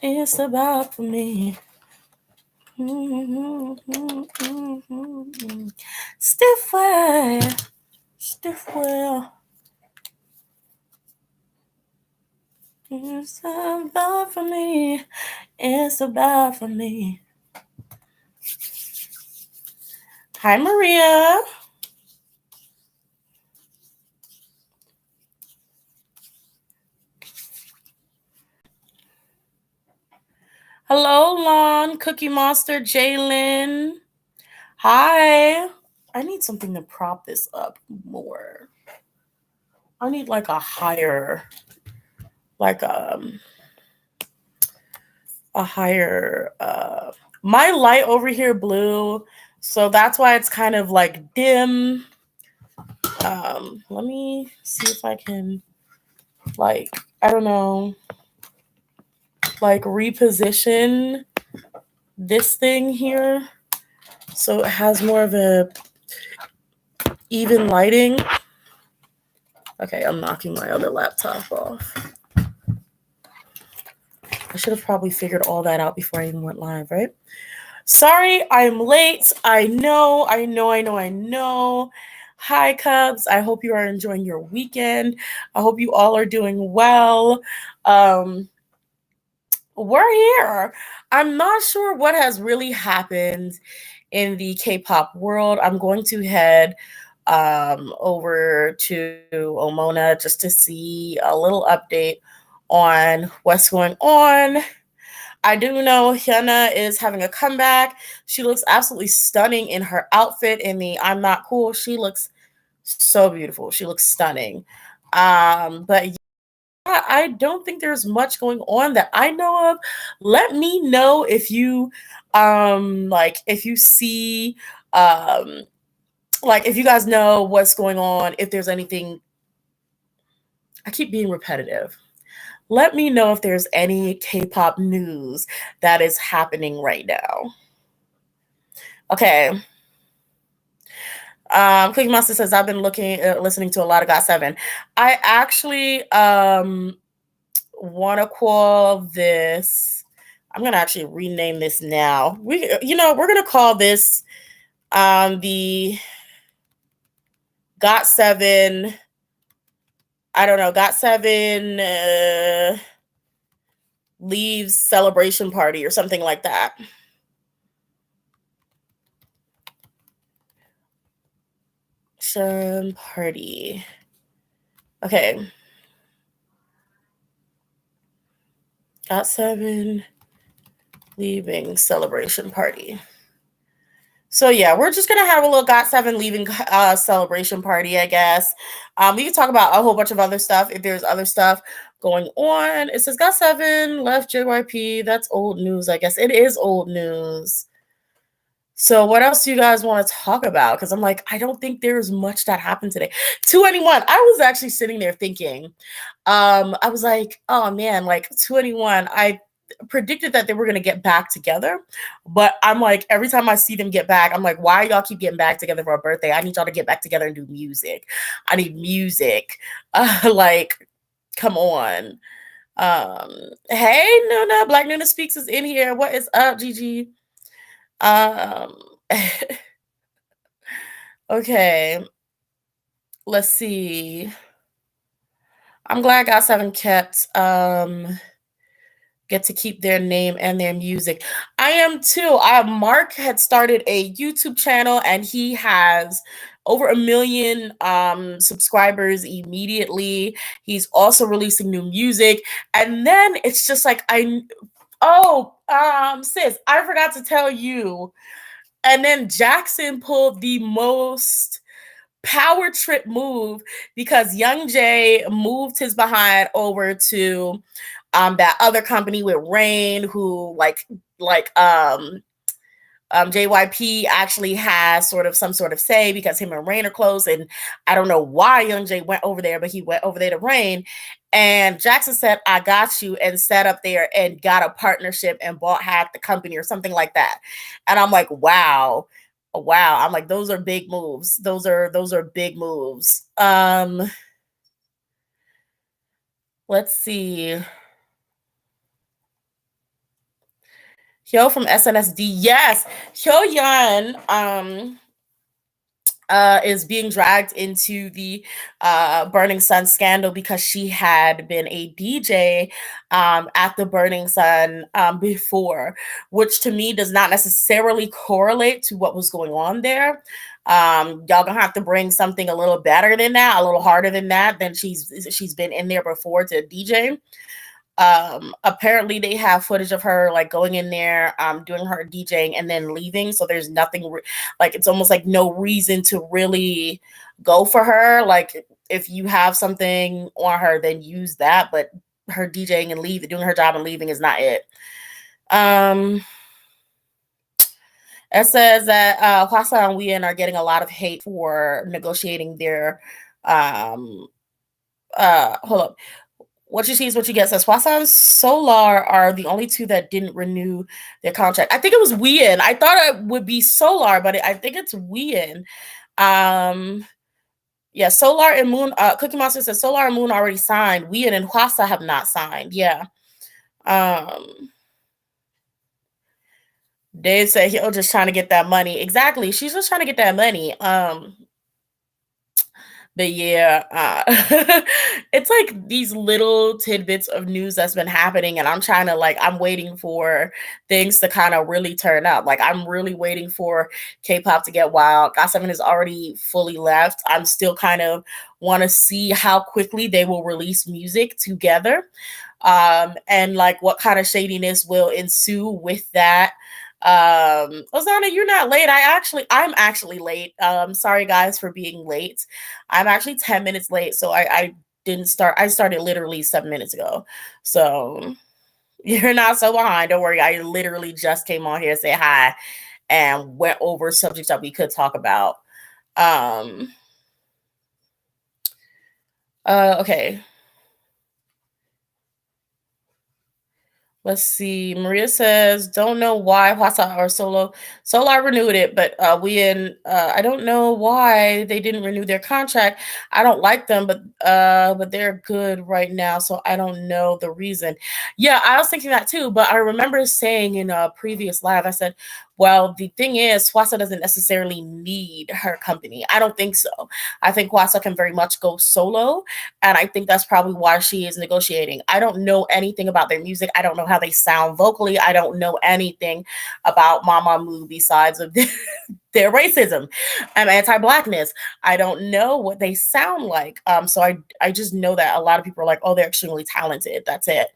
It's about for me. Stiff way. Stiff way. It's about for me. It's about for me. Hi, Maria. Hello, Lon, Cookie Monster, Jalen. Hi. I need something to prop this up more. I need like a higher, like a higher my light over here blue, so that's why it's kind of like dim. Let me see if I can, like, I don't know, like reposition this thing here so it has more of a even lighting. Okay, I'm knocking my other laptop off. I should have probably figured all that out before I even went live, right? Sorry, I'm late. I know. Hi, Cubs. I hope you are enjoying your weekend. I hope you all are doing well. We're here. I'm not sure what has really happened in the K-pop world. I'm going to head over to Omona just to see a little update on what's going on. I do know Hyuna is having a comeback. She looks absolutely stunning in her outfit in the I'm Not Cool. She looks so beautiful. She looks stunning. But yeah, I don't think there's much going on that I know of. Let me know if you like if you see like if you guys know what's going on, if there's anything. I keep being repetitive. Let me know if there's any K-pop news that is happening right now. Okay. Cookie Monster says, I've been listening to a lot of GOT7. I actually want to call this, I'm going to actually rename this now. We're going to call this the GOT7, I don't know, GOT7 leaves celebration party or something like that. Party. Okay. GOT7 leaving celebration party. So yeah, we're just gonna have a little GOT7 leaving celebration party, I guess. We can talk about a whole bunch of other stuff if there's other stuff going on. It says GOT7 left JYP. That's old news, I guess. It is old news. So what else do you guys want to talk about? Because I'm like, I don't think there's much that happened today. 2NE1, I was actually sitting there thinking, I was like, oh man, like 2NE1, I predicted that they were going to get back together, but I'm like, every time I see them get back, I'm like, why y'all keep getting back together for a birthday? I need y'all to get back together and do music. I need music. Like, come on. Hey, Nuna, Black Nuna Speaks is in here. What is up, Gigi? Okay, let's see. I'm glad GOT7 kept get to keep their name and their music. I am too. Mark had started a YouTube channel and he has over 1 million subscribers immediately. He's also releasing new music. And then it's just like sis, I forgot to tell you. And then Jackson pulled the most power trip move because Young Jay moved his behind over to that other company with Rain, who JYP actually has some sort of say because him and Rain are close, and I don't know why Young Jay went over there, but he went over there to Rain, and Jackson said, "I got you," and sat up there and got a partnership and bought half the company or something like that, and I'm like, wow. I'm like, those are big moves. Those are big moves. Let's see. Hyo from SNSD. Yes. Hyo-yeon is being dragged into the Burning Sun scandal because she had been a DJ at the Burning Sun before, which to me does not necessarily correlate to what was going on there. Y'all gonna have to bring something a little better than that, a little harder than that. Than she's been in there before to DJ. Apparently they have footage of her like going in there, doing her DJing and then leaving. So there's nothing like, it's almost like no reason to really go for her. Like if you have something on her, then use that. But her DJing and doing her job and leaving is not it. It says that Hwasa and Wheein are getting a lot of hate for negotiating their hold up. What you see is what you get, says Hwasa and Solar are the only two that didn't renew their contract. I think it was Wheein. I thought it would be Solar, but I think it's Wheein. Yeah, Solar and Moon. Cookie Monster says Solar and Moon already signed. Wheein and Hwasa have not signed. Yeah. Dave said he'll just trying to get that money. Exactly. She's just trying to get that money. But yeah, it's like these little tidbits of news that's been happening, and I'm trying to I'm waiting for things to kind of really turn up. Like I'm really waiting for K-pop to get wild. GOT7 has already fully left. I'm still kind of want to see how quickly they will release music together, and like what kind of shadiness will ensue with that. Ozana, you're not late. I'm actually late. Sorry guys for being late. I'm actually 10 minutes late, so I didn't start. I started literally 7 minutes ago. So you're not so behind. Don't worry. I literally just came on here to say hi and went over subjects that we could talk about. Okay. Let's see. Maria says, don't know why Hwasa or Solar renewed it, but I don't know why they didn't renew their contract. I don't like them, but they're good right now, so I don't know the reason. Yeah, I was thinking that too, but I remember saying in a previous live, I said, well, the thing is, Hwasa doesn't necessarily need her company. I don't think so. I think Hwasa can very much go solo, and I think that's probably why she is negotiating. I don't know anything about their music. I don't know how they sound vocally. I don't know anything about Mamamoo besides of their racism and anti-blackness. I don't know what they sound like. So I just know that a lot of people are like, oh, they're extremely talented. That's it.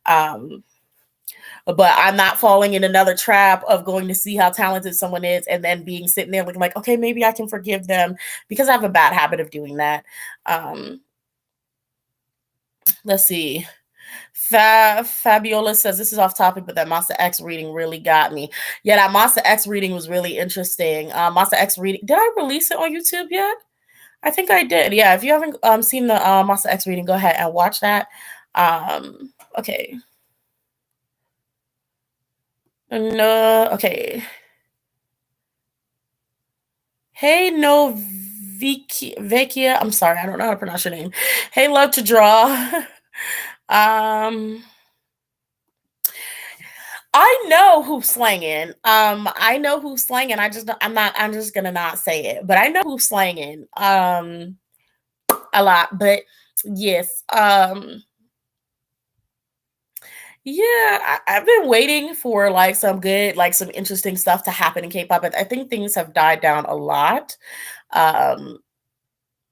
But I'm not falling in another trap of going to see how talented someone is and then sitting there looking like, okay, maybe I can forgive them, because I have a bad habit of doing that. Let's see. Fabiola says, this is off topic, but that Monster X reading really got me. Yeah, that Monster X reading was really interesting. Monster X reading, did I release it on YouTube yet? I think I did. Yeah, if you haven't seen the Monster X reading, go ahead and watch that. Okay. No, okay. Hey, no, Vecchia. I'm sorry, I don't know how to pronounce your name. Hey, love to draw. I know who's slanging. I know who's slanging. I'm just gonna not say it, but I know who's slanging. A lot, but yes. Yeah, I've been waiting for some good, some interesting stuff to happen in K-pop, but I think things have died down a lot.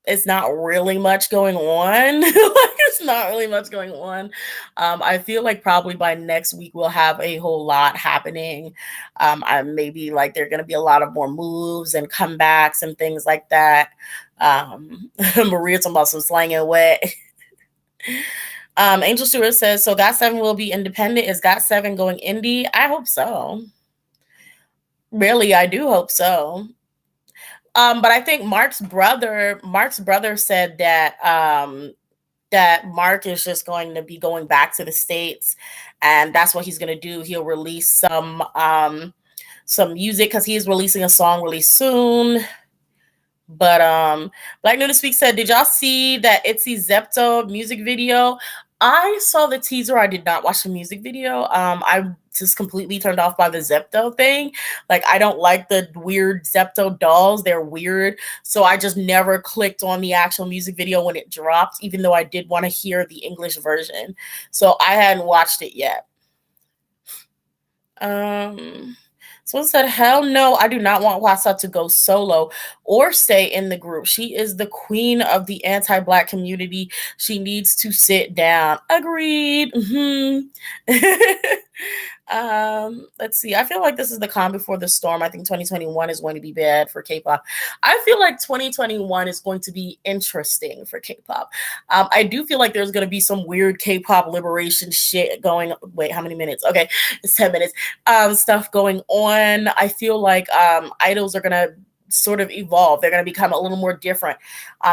It's not really much going on. It's not really much going on. I feel like probably by next week we'll have a whole lot happening. Maybe there are going to be a lot of more moves and comebacks and things like that. Maria talking about some slanging away. Angel Stewart says, so GOT7 will be independent. Is GOT7 going indie? I hope so. Really, I do hope so. But I think Mark's brother said that that Mark is just going to be going back to the States, and that's what he's going to do. He'll release some music, because he's releasing a song really soon. But Black Nudist Speak said, did y'all see that Itzy Zepto music video? I saw the teaser. I did not watch the music video. I'm just completely turned off by the Zepto thing. Like, I don't like the weird Zepto dolls. They're weird. So I just never clicked on the actual music video when it dropped, even though I did want to hear the English version. So I hadn't watched it yet. Someone said, hell no, I do not want Wasa to go solo or stay in the group. She is the queen of the anti-Black community. She needs to sit down. Agreed. Let's see. I feel like this is the calm before the storm. I think 2021 is going to be bad for K-pop. I feel like 2021 is going to be interesting for K-pop. I do feel like there's going to be some weird K-pop liberation shit going. Wait, how many minutes? Okay, it's 10 minutes. Stuff going on. I feel like idols are going to sort of evolve. They're going to become a little more different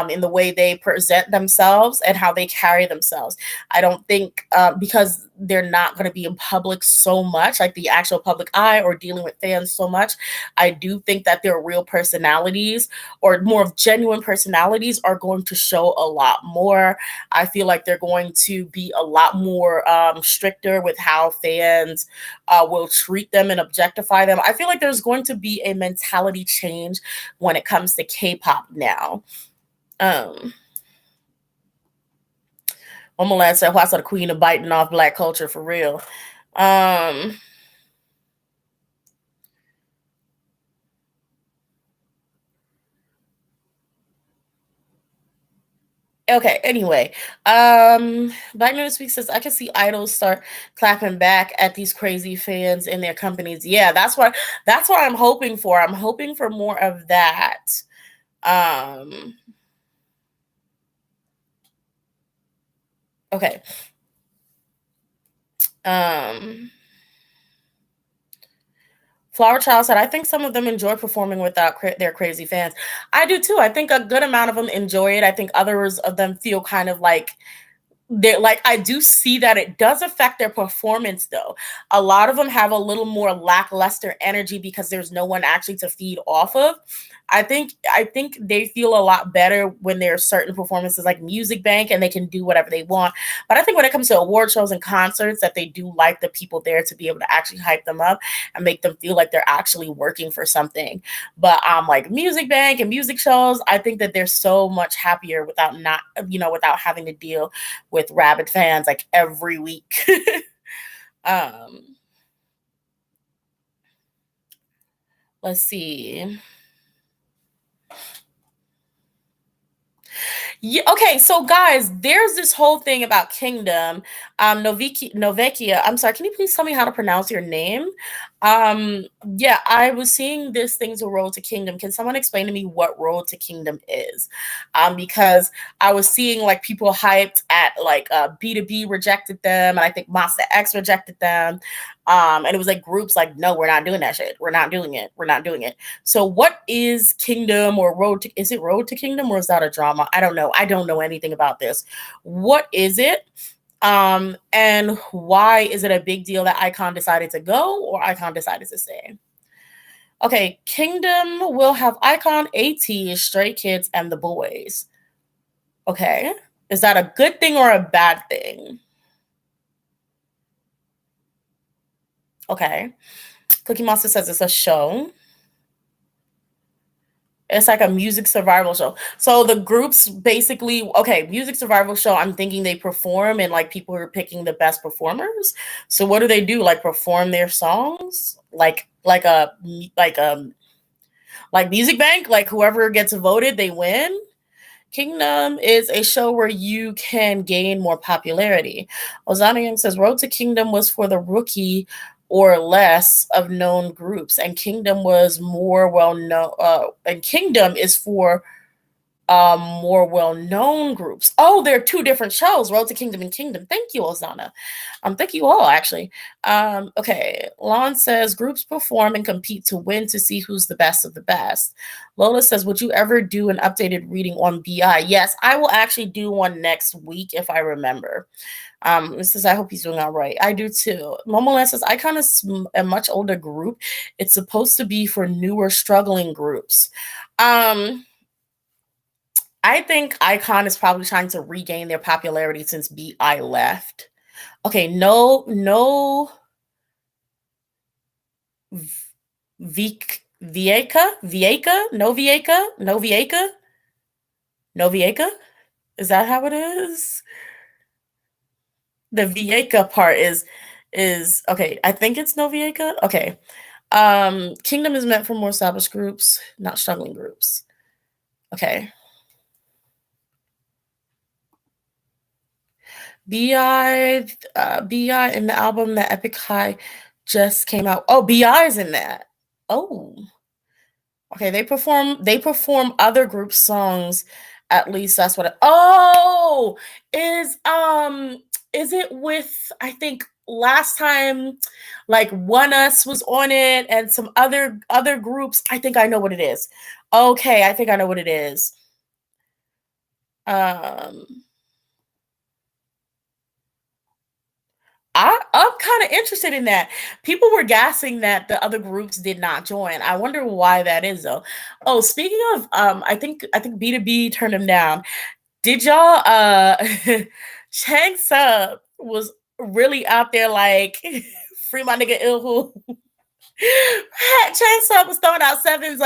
in the way they present themselves and how they carry themselves. I don't think because they're not going to be in public so much, like the actual public eye or dealing with fans so much. I do think that their real personalities or more of genuine personalities are going to show a lot more. I feel like they're going to be a lot more stricter with how fans will treat them and objectify them. I feel like there's going to be a mentality change when it comes to K-pop now. Omoland said, "What's the queen of biting off Black culture for real?" Okay, anyway. Black Newsweek says, I can see idols start clapping back at these crazy fans in their companies. Yeah, that's what I'm hoping for. I'm hoping for more of that. Okay. Flower Child said, I think some of them enjoy performing without their crazy fans. I do too. I think a good amount of them enjoy it. I think others of them feel kind of like they're like, I do see that it does affect their performance though. A lot of them have a little more lackluster energy because there's no one actually to feed off of. I think they feel a lot better when there's certain performances like Music Bank and they can do whatever they want. But I think when it comes to award shows and concerts, that they do like the people there to be able to actually hype them up and make them feel like they're actually working for something. But like Music Bank and music shows, I think that they're so much happier without without having to deal with rabid fans like every week. Let's see. Yeah, okay, so guys, there's this whole thing about Kingdom. Novekia, I'm sorry, can you please tell me how to pronounce your name? Yeah, I was seeing this thing to Road to Kingdom. Can someone explain to me what Road to Kingdom is? Because I was seeing like people hyped at like B2B rejected them, and I think Monster X rejected them. And it was like groups like, no, we're not doing that shit. We're not doing it. We're not doing it. So what is Kingdom or is it Road to Kingdom or is that a drama? I don't know. I don't know anything about this. What is it? And why is it a big deal that iKON decided to go or iKON decided to stay? Okay, Kingdom will have iKON, AT, Stray Kids, and the boys. Okay. Is that a good thing or a bad thing? Okay. Cookie Monster says it's a show. It's like a music survival show. So the groups basically, okay, music survival show, I'm thinking they perform and like people are picking the best performers. So what do they do? Like perform their songs? Like Music Bank, like whoever gets voted, they win. Kingdom is a show where you can gain more popularity. Ozana Young says Road to Kingdom was for the rookie or less of known groups, and Kingdom was more well known. And Kingdom is for more well-known groups. Oh, there are two different shows, Road to Kingdom and Kingdom. Thank you, Ozana. Thank you all, actually. Okay, Lon says groups perform and compete to win to see who's the best of the best. Lola says, would you ever do an updated reading on BI? Yes, I will actually do one next week if I remember. This says, I hope he's doing all right. I do too. Momoland says, iKON is a much older group. It's supposed to be for newer struggling groups. I think Icon is probably trying to regain their popularity since BI left. Okay, no no Vieka. Is that how it is? The Vieka part is okay. I think it's Novieka. Okay. Kingdom is meant for more established groups, not struggling groups. Okay. Bi in the album that Epic High just came out. Oh, Bi is in that. Oh, okay. They perform other group songs. At least that's what. Oh, is it with? I think last time, like One Us was on it, and some other groups. I think I know what it is. Okay, I think I know what it is. Um, I'm kind of interested in that. People were gassing that the other groups did not join. I wonder why that is though. Oh, speaking of, I think B2B turned them down. Did y'all Chang Sub was really out there like free my nigga Ilhu. Chainsaw was throwing up sevens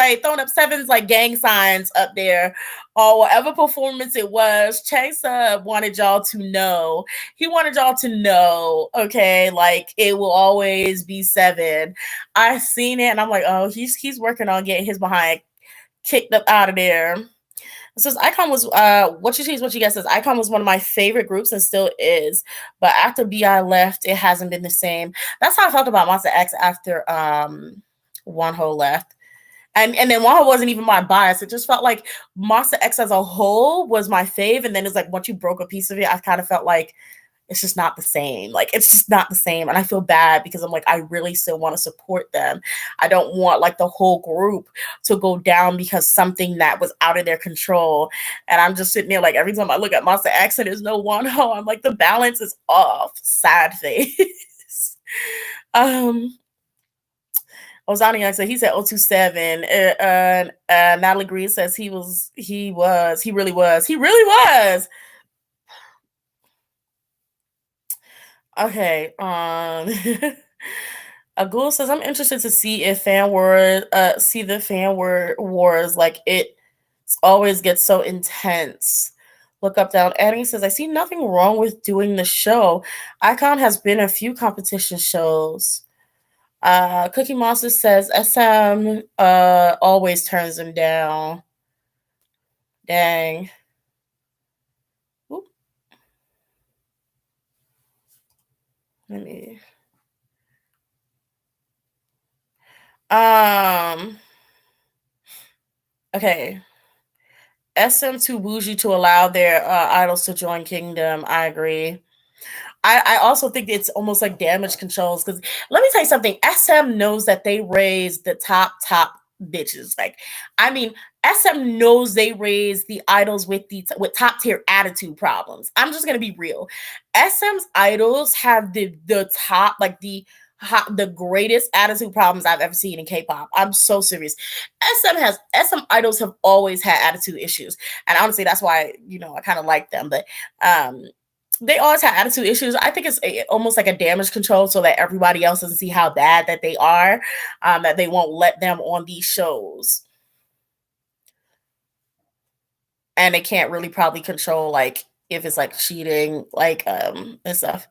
like gang signs up there, or whatever performance it was. Chainsaw wanted y'all to know. He wanted y'all to know, okay, like it will always be seven. I seen it and I'm like, oh, he's working on getting his behind kicked up out of there. It says Icon was what you see is what you guess says Icon was one of my favorite groups and still is. But after BI left, it hasn't been the same. That's how I felt about Monster X after Wonho left. And then Wonho wasn't even my bias. It just felt like Monster X as a whole was my fave. And then it's like once you broke a piece of it, I kind of felt like it's just not the same. Like it's just not the same. And I feel bad because I'm like, I really still want to support them. I don't want like the whole group to go down because something that was out of their control. And I'm just sitting there like every time I look at Monster X and there's no Wonho, I'm like the balance is off. Sad face. Ozani said he said 027. Natalie Green says he really was. Okay. Agul says I'm interested to see if see the wars like it always gets so intense. Look up down. Annie says I see nothing wrong with doing the show. Icon has been a few competition shows. Cookie Monster says SM always turns him down. Dang. Oop. Let me. Okay. SM too bougie to allow their idols to join Kingdom. I agree. I also think it's almost like damage controls because let me tell you something. SM knows that they raise the top bitches. Like, I mean, SM knows they raise the idols with top tier attitude problems. I'm just gonna be real. SM's idols have the top like the greatest attitude problems I've ever seen in K-pop. I'm so serious. SM idols have always had attitude issues, and honestly, that's why I kind of like them. But they always have attitude issues. I think it's almost like a damage control so that everybody else doesn't see how bad that they are, that they won't let them on these shows. And they can't really probably control like if it's like cheating, like and stuff.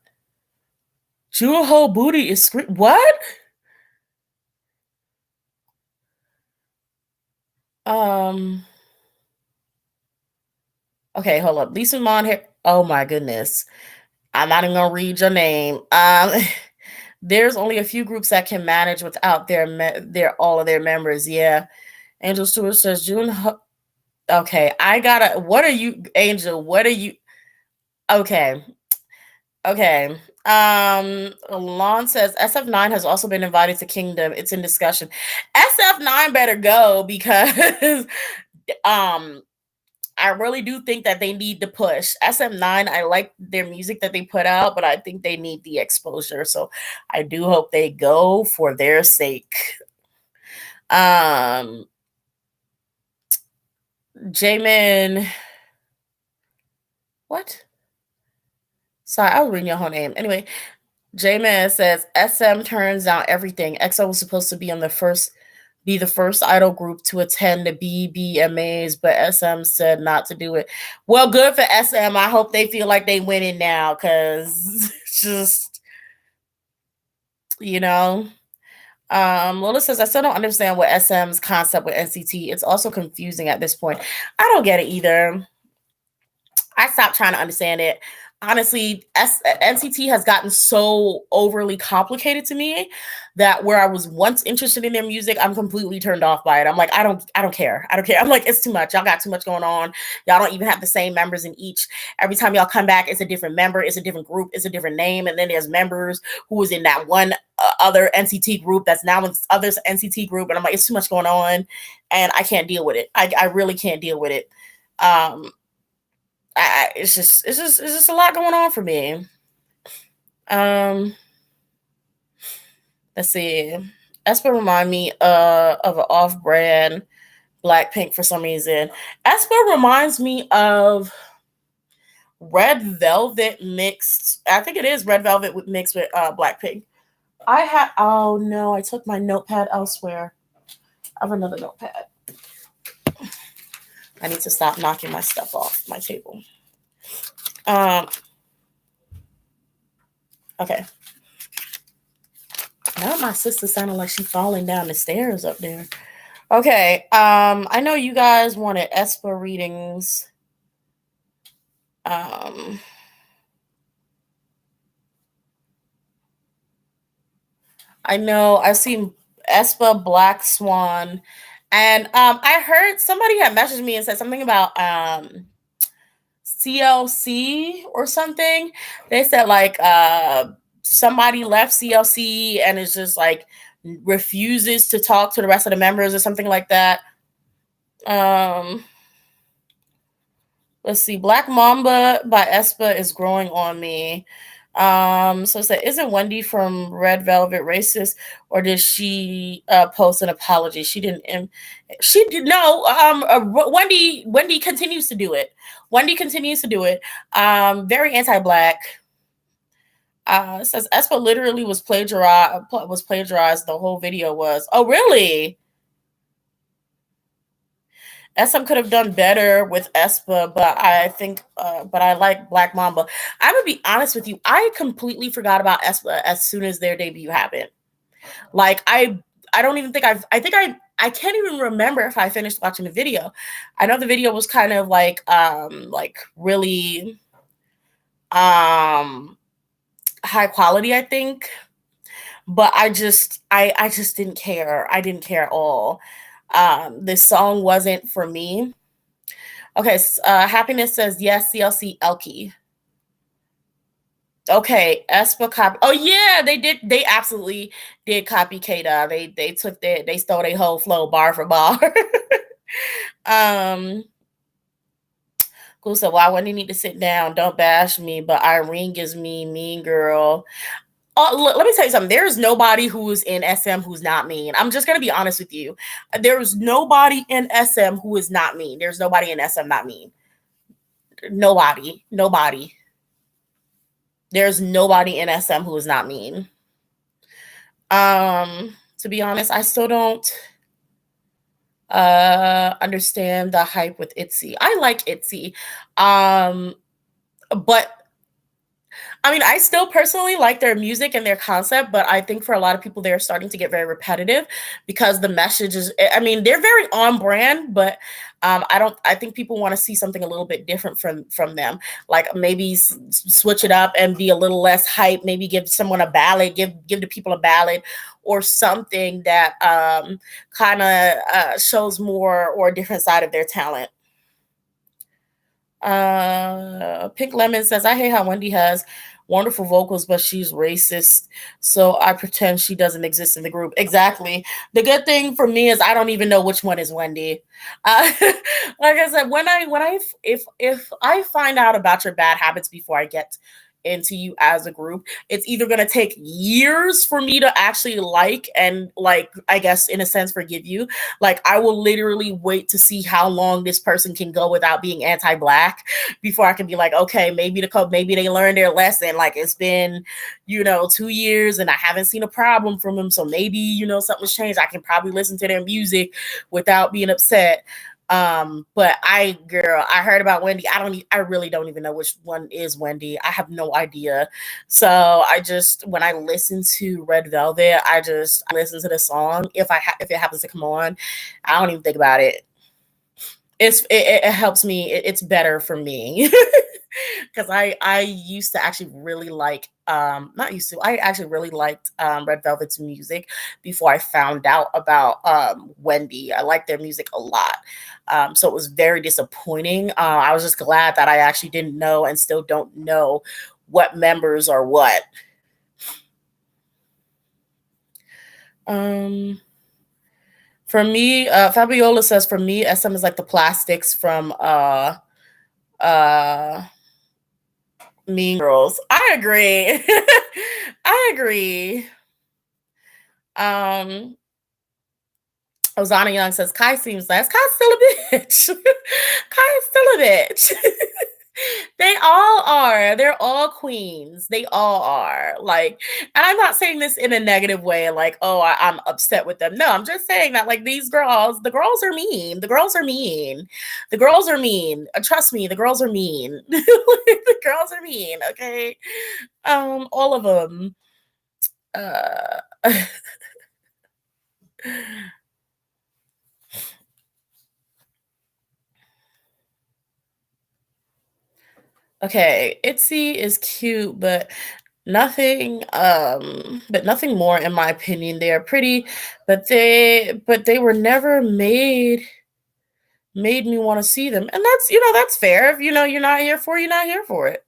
Jewel whole booty is what? Um. Okay, hold up. Lisa Mon here. Oh my goodness. I'm not even gonna read your name. There's only a few groups that can manage without their all of their members. Yeah. Angel Stewart says June. Okay, I gotta. What are you, Angel? What are you? Okay, okay. Lon says SF9 has also been invited to Kingdom. It's in discussion. SF9 better go because I really do think that they need to push. SM9, I like their music that they put out, but I think they need the exposure. So I do hope they go for their sake. Jamin What? Sorry, I was reading your whole name. Anyway, J-Man says SM turns down everything. EXO was supposed to be the first idol group to attend the BBMAs, but SM said not to do it. Well, good for SM. I hope they feel like they winning now, because just, you know. Lola says, I still don't understand what SM's concept with NCT. It's also confusing at this point. I don't get it either. I stopped trying to understand it. Honestly, NCT has gotten so overly complicated to me that where I was once interested in their music, I'm completely turned off by it. I'm like, I don't care. I don't care. I'm like, it's too much. Y'all got too much going on. Y'all don't even have the same members in each. Every time y'all come back, it's a different member, it's a different group, it's a different name. And then there's members who was in that one other NCT group that's now in this other NCT group. And I'm like, it's too much going on. And I can't deal with it. I really can't deal with it. It's just a lot going on for me. Let's see. aespa remind me of an off-brand Blackpink for some reason. aespa reminds me of Red Velvet mixed. I think it is Red Velvet mixed with Blackpink. Oh no, I took my notepad elsewhere. I have another notepad. I need to stop knocking my stuff off my table. Okay. Now my sister sounded like she's falling down the stairs up there. Okay. I know you guys wanted aespa readings. I know I've seen aespa, Black Swan, and I heard somebody had messaged me and said something about CLC or something. They said like somebody left CLC and is just like refuses to talk to the rest of the members or something like that. Let's see. Black Mamba by aespa is growing on me. So it said, isn't Wendy from Red Velvet racist, or did she post an apology? She didn't. She did no. Wendy continues to do it. Wendy continues to do it. Very anti-black. It says aespa literally was plagiarized. The whole video was. Oh, really? SM could have done better with aespa, but I think, but I like Black Mamba. I'm gonna be honest with you. I completely forgot about aespa as soon as their debut happened. Like I don't even think I can't even remember if I finished watching the video. I know the video was kind of like really high quality, I think, but I just didn't care. I didn't care at all. This song wasn't for me. Okay, Happiness says yes, CLC Elkie. Okay, aespa copy. Oh yeah, they did. They absolutely did copy Kata. They stole their whole flow bar for bar. Cool. So why wouldn't he need to sit down? Don't bash me, but Irene gives me mean girl. Let me tell you something. There's nobody who's in SM who's not mean. I'm just gonna be honest with you. There's nobody in SM who is not mean. There's nobody in SM not mean. Nobody. There's nobody in SM who is not mean. To be honest, I still don't understand the hype with Itzy. I like Itzy. But I mean, I still personally like their music and their concept, but I think for a lot of people, they're starting to get very repetitive because the message is, I mean, they're very on brand, but I think people want to see something a little bit different from them. Like maybe switch it up and be a little less hype, maybe give someone a ballad, give the people a ballad or something that kind of shows more or a different side of their talent. Pink Lemon says, I hate how Wendy has wonderful vocals, but she's racist. So I pretend she doesn't exist in the group. Exactly. The good thing for me is I don't even know which one is Wendy. Like I said, if I find out about your bad habits before I get into you as a group. It's either going to take years for me to actually like and like, I guess in a sense, forgive you. Like I will literally wait to see how long this person can go without being anti-black before I can be like, okay, maybe they learned their lesson. Like it's been, 2 years and I haven't seen a problem from them. So maybe, something's changed. I can probably listen to their music without being upset. But I heard about Wendy. I really don't even know which one is Wendy. I have no idea. So when I listen to Red Velvet, I listen to the song. If it happens to come on, I don't even think about it. It helps me. It's better for me. Because I used to actually really like not used to, I actually really liked Red Velvet's music before I found out about Wendy. I liked their music a lot. So it was very disappointing. I was just glad that I actually didn't know and still don't know what members are what. For me, Fabiola says, for me, SM is like the plastics from Mean Girls. I agree. I agree. Ozana Young says Kai seems nice. Kai's still a bitch. Kai is still a bitch. They all are. They're all queens. They all are. Like, and I'm not saying this in a negative way, like, oh, I'm upset with them. No, I'm just saying that, like, the girls are mean. The girls are mean. The girls are mean. Trust me, the girls are mean. The girls are mean, okay? All of them. Okay, Itzy is cute, nothing more in my opinion. They are pretty, but they were never made me want to see them. And that's fair. If you're not here for, you're not here for it.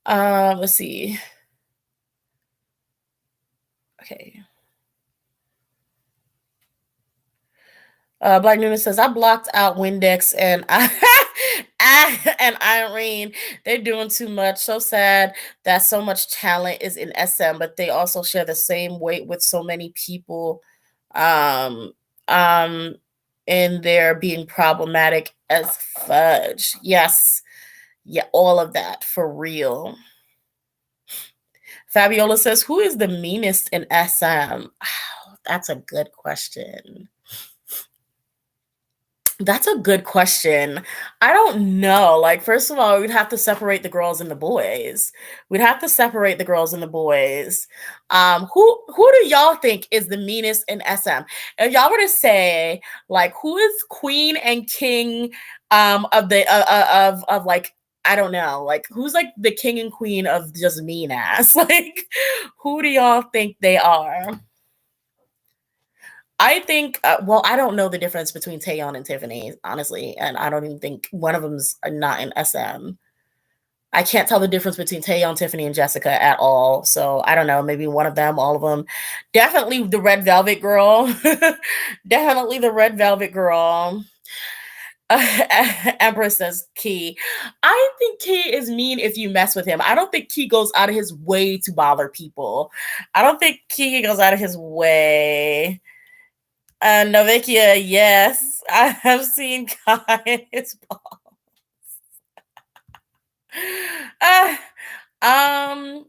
Let's see. Okay. Black Newman says, I blocked out Windex and and Irene. They're doing too much. So sad that so much talent is in SM, but they also share the same weight with so many people. Um, um, and they're being problematic as fudge. Yes. Yeah, all of that for real. Fabiola says, who is the meanest in SM? Oh, that's a good question. That's a good question. I don't know. Like, first of all, we'd have to separate the girls and the boys. We'd have to separate the girls and the boys. Who do y'all think is the meanest in SM? If y'all were to say, like, who is queen and king of the of like, I don't know, like, who's like the king and queen of just mean ass? Like, who do y'all think they are? I think, well, I don't know the difference between Taeyeon and Tiffany, honestly, and I don't even think one of them's not in SM. I can't tell the difference between Taeyeon, Tiffany, and Jessica at all. So I don't know, maybe one of them, all of them. Definitely the Red Velvet girl. Definitely the Red Velvet girl. Empress says Key. I think Key is mean if you mess with him. I don't think Key goes out of his way to bother people. I don't think Key goes out of his way. Novikia, yes, I have seen Kai and his balls. Um,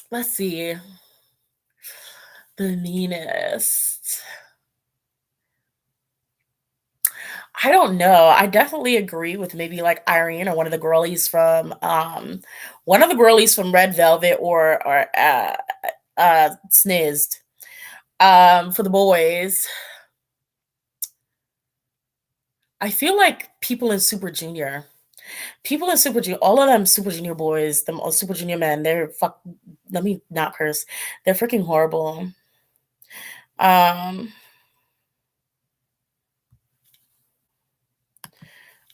let's see. The meanest. I don't know. I definitely agree with maybe like Irene or one of the girlies from Red Velvet or Snizzed. For the boys, I feel like all of them Super Junior boys, them all Super Junior men, let me not curse. They're freaking horrible.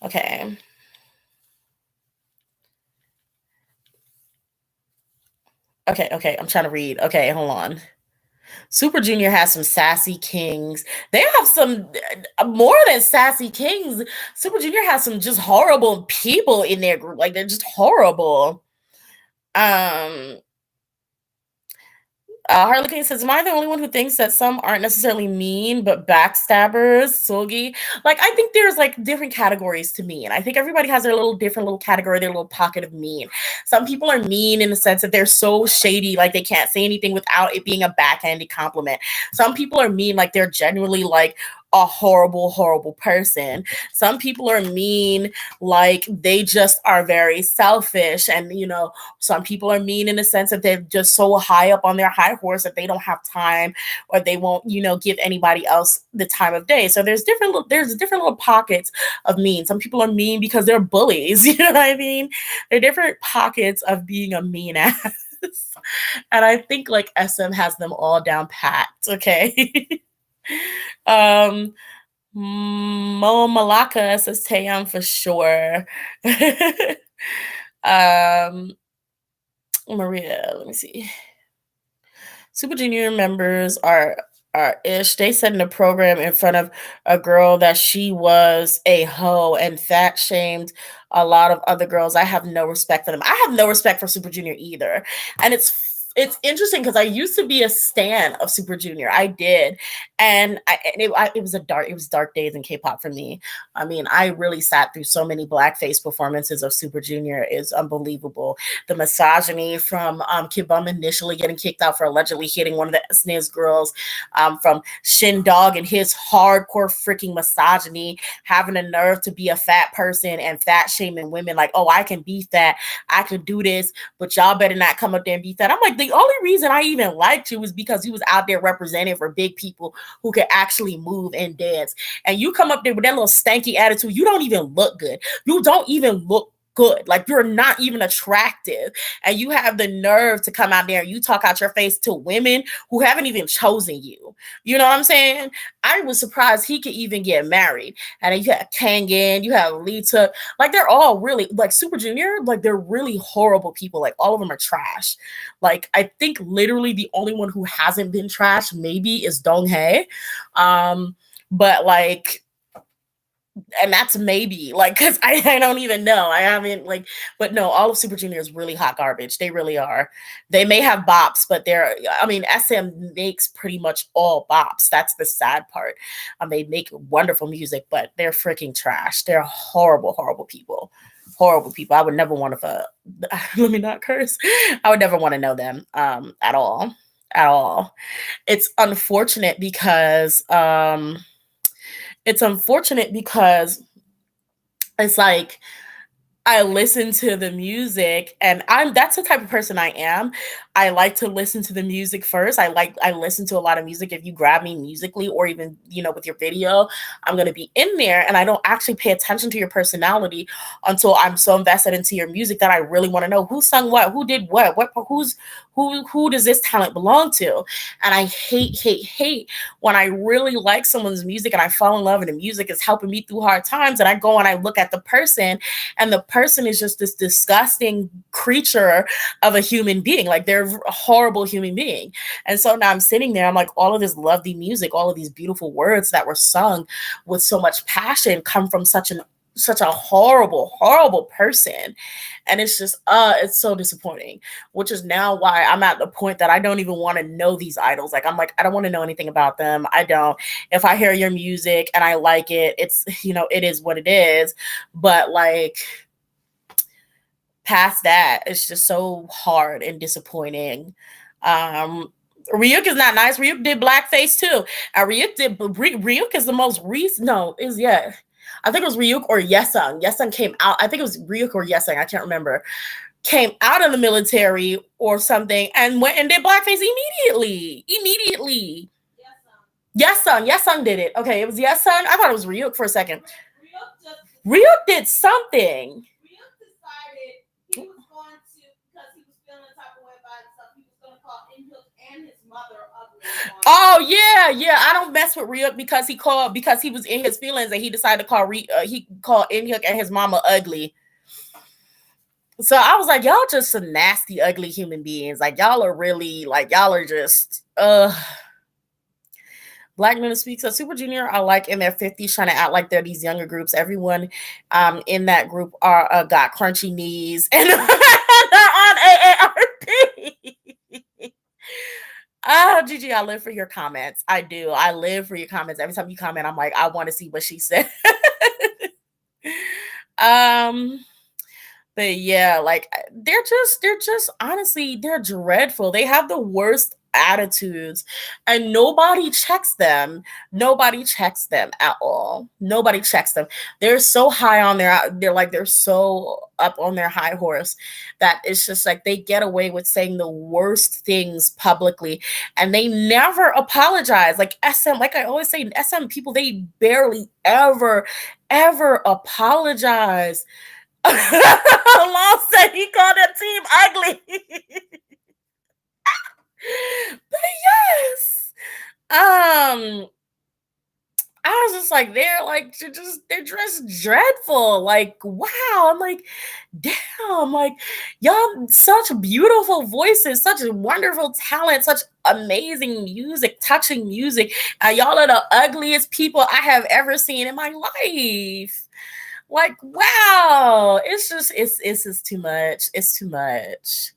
Okay. Okay, I'm trying to read. Okay, hold on. Super Junior has some sassy kings. They have some more than sassy kings. Super Junior has some just horrible people in their group. Like they're just horrible. Um, Harley Quinn says, "Am I the only one who thinks that some aren't necessarily mean, but backstabbers, sogi? Like, I think there's like different categories to mean. I think everybody has their little different little category, their little pocket of mean. Some people are mean in the sense that they're so shady, like they can't say anything without it being a backhanded compliment. Some people are mean, like they're genuinely like a horrible, horrible person. Some people are mean, like they just are very selfish, and some people are mean in the sense that they're just so high up on their high horse that they don't have time or they won't, give anybody else the time of day. So there's different little pockets of mean. Some people are mean because they're bullies, you know what I mean? There are different pockets of being a mean ass. And I think like SM has them all down packed, okay? Mo Malaka says Taeyang for sure. Maria, let me see. Super Junior members are ish. They said in the program in front of a girl that she was a hoe and fat shamed a lot of other girls. I have no respect for them. I have no respect for Super Junior either. And it's interesting because I used to be a stan of Super Junior. I did, and it was dark days in K-pop for me. I mean, I really sat through so many blackface performances of Super Junior. Is unbelievable. The misogyny from Kid Bum initially getting kicked out for allegedly hitting one of the SNIS girls, from Shin Dog and his hardcore freaking misogyny, having a nerve to be a fat person and fat shaming women like, oh, I can be fat, I can do this, but y'all better not come up there and be fat. I'm like, the only reason I even liked you was because he was out there representing for big people who could actually move and dance. And you come up there with that little stanky attitude, you don't even look good. You don't even look good. Like you're not even attractive. And you have the nerve to come out there and you talk out your face to women who haven't even chosen you. You know what I'm saying? I was surprised he could even get married. And then you have Kangen, you have Lita. Like they're all really like Super Junior, like they're really horrible people. Like all of them are trash. Like I think literally the only one who hasn't been trash maybe is Donghae. But like, and that's maybe like because I don't even know. I haven't like, but no, all of Super Junior is really hot garbage. They really are. They may have bops, but I mean, SM makes pretty much all bops. That's the sad part. They make wonderful music, but they're freaking trash. They're horrible, horrible people. Horrible people. I would never want to let me not curse. I would never want to know them at all. At all. It's unfortunate because it's like I listen to the music and that's the type of person I am. I like to listen to the music first. I listen to a lot of music. If you grab me musically or even, with your video, I'm going to be in there and I don't actually pay attention to your personality until I'm so invested into your music that I really want to know who sung what, who did what who does this talent belong to? And I hate when I really like someone's music and I fall in love and the music is helping me through hard times and I go and I look at the person and the person is just this disgusting creature of a human being. Like they're a horrible human being. And so now I'm sitting there, I'm like, all of this lovely music, all of these beautiful words that were sung with so much passion come from such a horrible, horrible person. And it's just, it's so disappointing, which is now why I'm at the point that I don't even want to know these idols. Like, I'm like, I don't want to know anything about them. I don't. If I hear your music and I like it, it's, it is what it is. But like, past that, it's just so hard and disappointing. Ryuk is not nice. Ryuk did blackface too. And Ryuk is the most recent. No, I think it was Ryuk or Yesung. Yesung came out. I think it was Ryuk or Yesung. I can't remember. Came out of the military or something and went and did blackface immediately. Yesung did it. Okay, it was Yesung. I thought it was Ryuk for a second. Ryuk did something. Ryuk decided he was going to, because he was feeling the type of way about himself, he was going to call Inhyuk and his mother ugly. Oh yeah. I don't mess with Ryuk because he was in his feelings and he decided to call he called Inhyuk and his mama ugly. So I was like, y'all just some nasty, ugly human beings. Like y'all are really like y'all are just Black Men Who Speak. So Super Junior are like in their 50s trying to act like they're these younger groups. Everyone in that group are got crunchy knees and on AARP. Oh, Gigi, I live for your comments. I do. I live for your comments. Every time you comment, I'm like, I want to see what she said. um But yeah, like they're just honestly, they're dreadful. They have the worst attitudes and nobody checks them. Nobody checks them at all. Nobody checks them. They're so high on they're so up on their high horse that it's just like they get away with saying the worst things publicly and they never apologize. Like SM, like I always say, SM people, they barely ever apologize. Law said he called that team ugly. But yes. I was just like, they're dressed dreadful. Like, wow. I'm like, damn, like y'all such beautiful voices, such wonderful talent, such amazing music, touching music. Y'all are the ugliest people I have ever seen in my life. Like, wow, it's just too much. It's too much.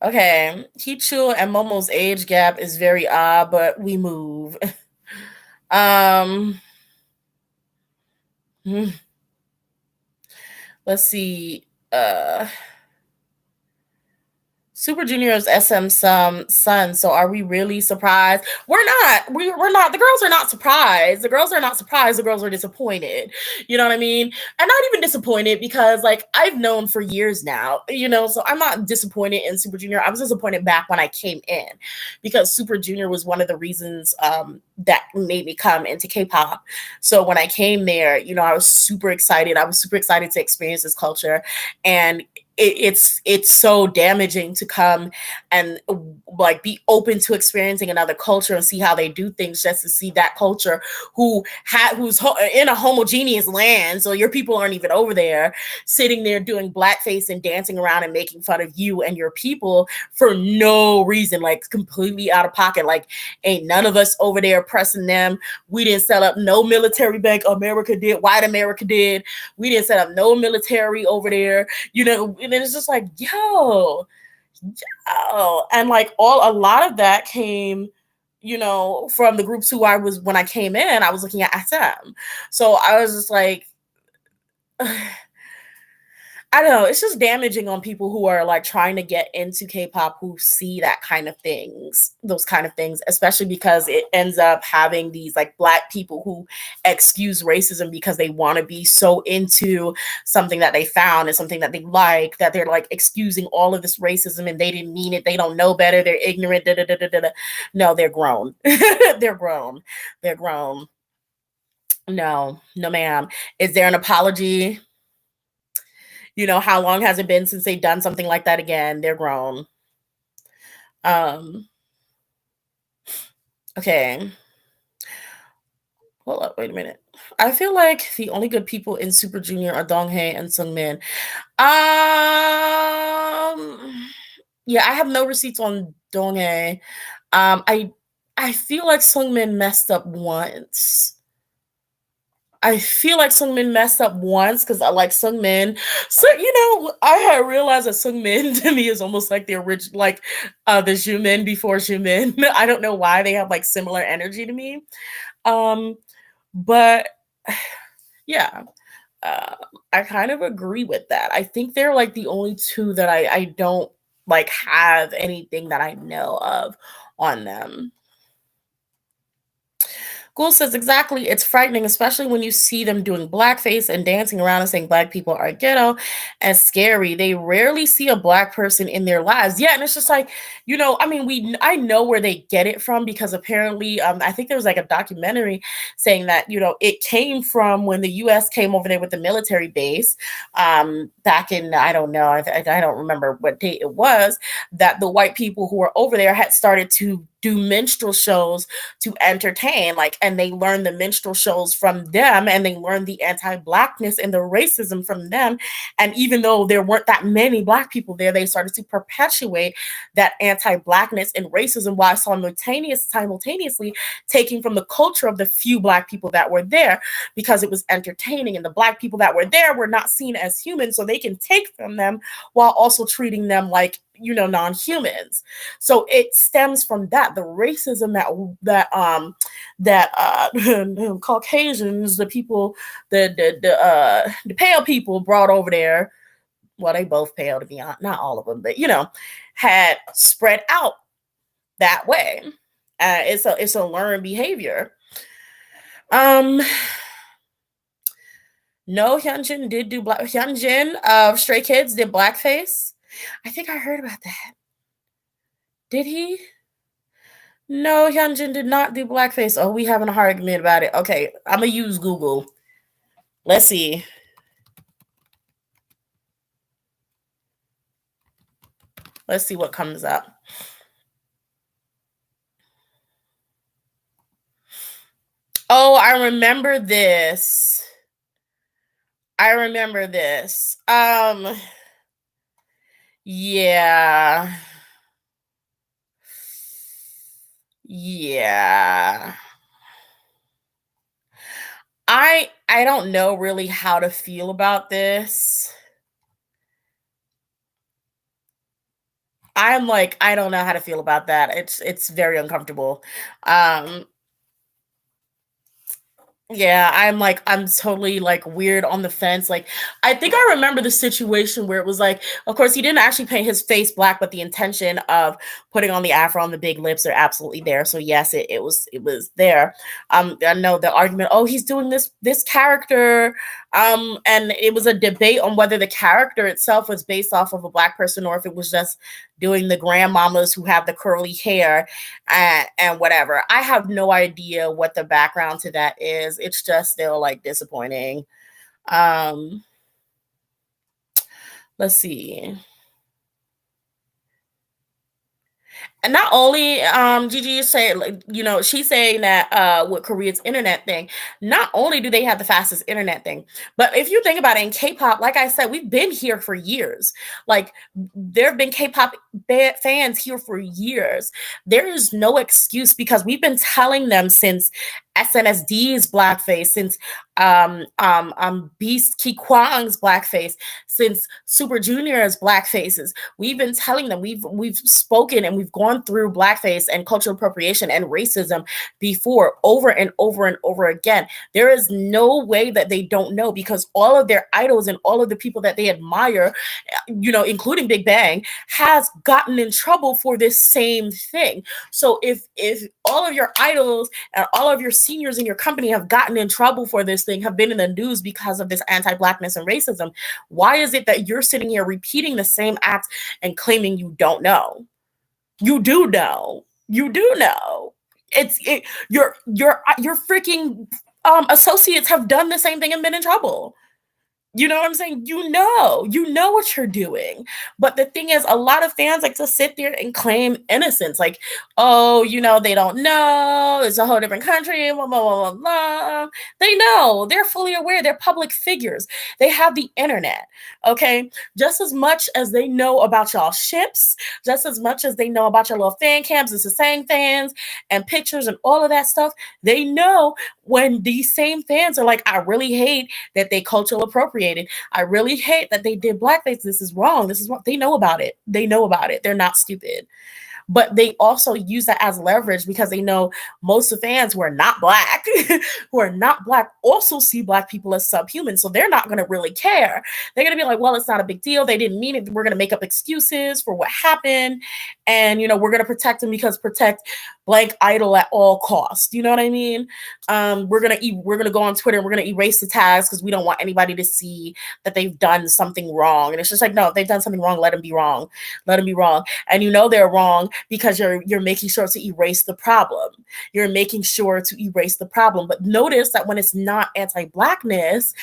Okay, Kichu and Momo's age gap is very odd, but we move. um let's see. Super Junior's SM son. So are we really surprised? We're not. We're not. The girls are not surprised. The girls are not surprised. The girls are disappointed. You know what I mean? And not even disappointed because like I've known for years now, you know, so I'm not disappointed in Super Junior. I was disappointed back when I came in because Super Junior was one of the reasons that made me come into K-pop. So when I came there, you know, I was super excited. I was super excited to experience this culture. And it's so damaging to come and like be open to experiencing another culture and see how they do things just to see that culture who's in a homogeneous land, so your people aren't even over there, sitting there doing blackface and dancing around and making fun of you and your people for no reason, like completely out of pocket. Like ain't none of us over there pressing them. We didn't set up no military bank. America did. White America did. We didn't set up no military over there, you know. And then it's just like, yo, and like a lot of that came, you know, from the groups who I was when I came in. I was looking at SM, so I was just like, I don't know. It's just damaging on people who are like trying to get into K-pop who see that kind of things, those kind of things, especially because it ends up having these like Black people who excuse racism because they want to be so into something that they found and something that they like, that they're like excusing all of this racism and they didn't mean it. They don't know better. They're ignorant. Da, da, da, da, da. No, they're grown. They're grown. They're grown. No, no, ma'am. Is there an apology? You know, how long has it been since they've done something like that again? They're grown. Um, okay. Hold up, wait a minute. I feel like the only good people in Super Junior are Donghae and Sungmin. Yeah, I have no receipts on Donghae. I feel like Sungmin messed up once. I feel like Sungmin messed up once because I like Sungmin. So, you know, I had realized that Sungmin to me is almost like the original, like the Xiumin before Xiumin. I don't know why they have like similar energy to me. But yeah, uh, I kind of agree with that. I think they're like the only two that I don't like have anything that I know of on them. Ghoul says exactly. It's frightening, especially when you see them doing blackface and dancing around and saying Black people are ghetto and scary. They rarely see a Black person in their lives. Yeah, and it's just like, you know, I mean, I know where they get it from because apparently, I think there was like a documentary saying that, you know, it came from when the U.S. came over there with the military base back in, I don't know, I don't remember what date it was, that the white people who were over there had started to do minstrel shows to entertain, like, and they learn the minstrel shows from them, and they learn the anti-Blackness and the racism from them. And even though there weren't that many Black people there, they started to perpetuate that anti-Blackness and racism while simultaneously taking from the culture of the few Black people that were there, because it was entertaining, and the Black people that were there were not seen as humans, so they can take from them while also treating them like, you know, non-humans. So it stems from that, the racism that Caucasians, the people, the pale people brought over there. Well, they both pale, to be honest, not all of them, but you know, had spread out that way. It's a learned behavior. No, Hyunjin did do black. Hyunjin of Stray Kids did blackface. I think I heard about that. Did he? No, Hyunjin did not do blackface. Oh, we having a argument about it. Okay, I'm gonna use Google. Let's see. Let's see what comes up. Oh, I remember this. Yeah. Yeah. I don't know really how to feel about this. I'm like, I don't know how to feel about that. It's very uncomfortable. Yeah, I'm totally like weird on the fence. Like, I think I remember the situation where it was like, of course, he didn't actually paint his face black, but the intention of putting on the afro and the big lips are absolutely there. So yes, it was there. I know the argument, oh, he's doing this character. And it was a debate on whether the character itself was based off of a Black person or if it was just doing the grandmamas who have the curly hair and whatever. I have no idea what the background to that is. It's just still like disappointing. Let's see. And not only Gigi is saying, like, you know, she's saying that with Korea's internet thing, not only do they have the fastest internet thing, but if you think about it, in K-pop, like I said, we've been here for years. Like, there have been K-pop fans here for years. There is no excuse, because we've been telling them since SNSD blackface, since Beast Ki Kwang's blackface, since Super Junior's blackfaces. We've been telling them, we've spoken and we've gone through blackface and cultural appropriation and racism before, over and over and over again. There is no way that they don't know, because all of their idols and all of the people that they admire, you know, including Big Bang, has gotten in trouble for this same thing. So if all of your idols and all of your seniors in your company have gotten in trouble for this thing, have been in the news because of this anti-Blackness and racism, why is it that you're sitting here repeating the same acts and claiming you don't know? You do know. You do know. Your freaking associates have done the same thing and been in trouble. You know what I'm saying? You know what you're doing. But the thing is, a lot of fans like to sit there and claim innocence. Like, oh, you know, they don't know. It's a whole different country. Blah, blah, blah, blah, blah. They know. They're fully aware. They're public figures. They have the internet. Okay? Just as much as they know about y'all ships, just as much as they know about your little fan cams and Sasang fans and pictures and all of that stuff, they know when these same fans are like, I really hate that they cultural appropriate. I really hate that they did blackface. This is wrong. This is what they know about it. They know about it. They're not stupid. But they also use that as leverage, because they know most of the fans who are not Black, also see Black people as subhuman. So they're not going to really care. They're going to be like, well, it's not a big deal. They didn't mean it. We're going to make up excuses for what happened. And, you know, we're going to protect them, because protect blank idol at all costs. You know what I mean? We're going to go on Twitter and we're going to erase the tags, because we don't want anybody to see that they've done something wrong. And it's just like, no, if they've done something wrong, let them be wrong. Let them be wrong. And you know they're wrong, because you're making sure to erase the problem. You're making sure to erase the problem. But notice that when it's not anti-Blackness,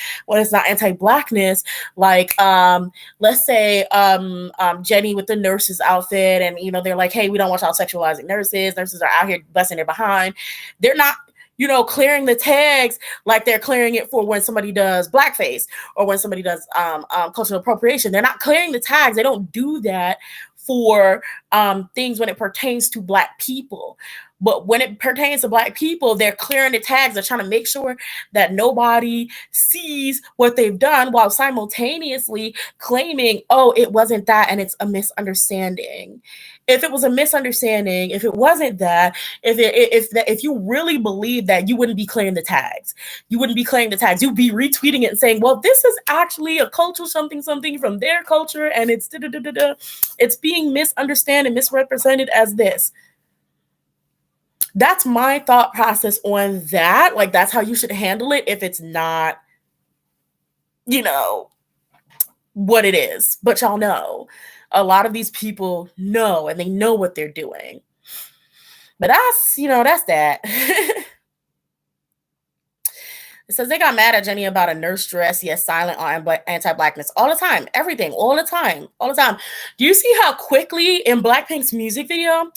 like let's say Jenny with the nurse's outfit, and you know they're like, hey, we don't want y'all sexualizing nurses. Nurses are out here busting it behind. They're not, clearing the tags like they're clearing it for when somebody does blackface or when somebody does cultural appropriation. They're not clearing the tags. They don't do that for things when it pertains to Black people. But when it pertains to Black people, they're clearing the tags. They're trying to make sure that nobody sees what they've done while simultaneously claiming, oh, it wasn't that and it's a misunderstanding. If it was a misunderstanding, if it wasn't that, if you really believe that, you wouldn't be clearing the tags. You wouldn't be clearing the tags. You'd be retweeting it and saying, well, this is actually a cultural something from their culture and it's it's being misunderstood and misrepresented as this. That's my thought process on that. Like, that's how you should handle it if it's not, what it is. But y'all know, a lot of these people know, and they know what they're doing. But that's, that's that. It says they got mad at Jenny about a nurse dress, yet silent on anti-Blackness all the time. Everything, all the time. Do you see how quickly in Blackpink's music video,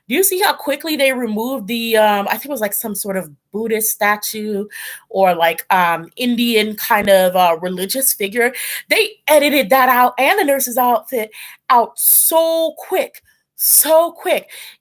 do you see how quickly they removed the, I think it was like some sort of Buddhist statue or like Indian kind of religious figure? They edited that out and the nurse's outfit out so quick.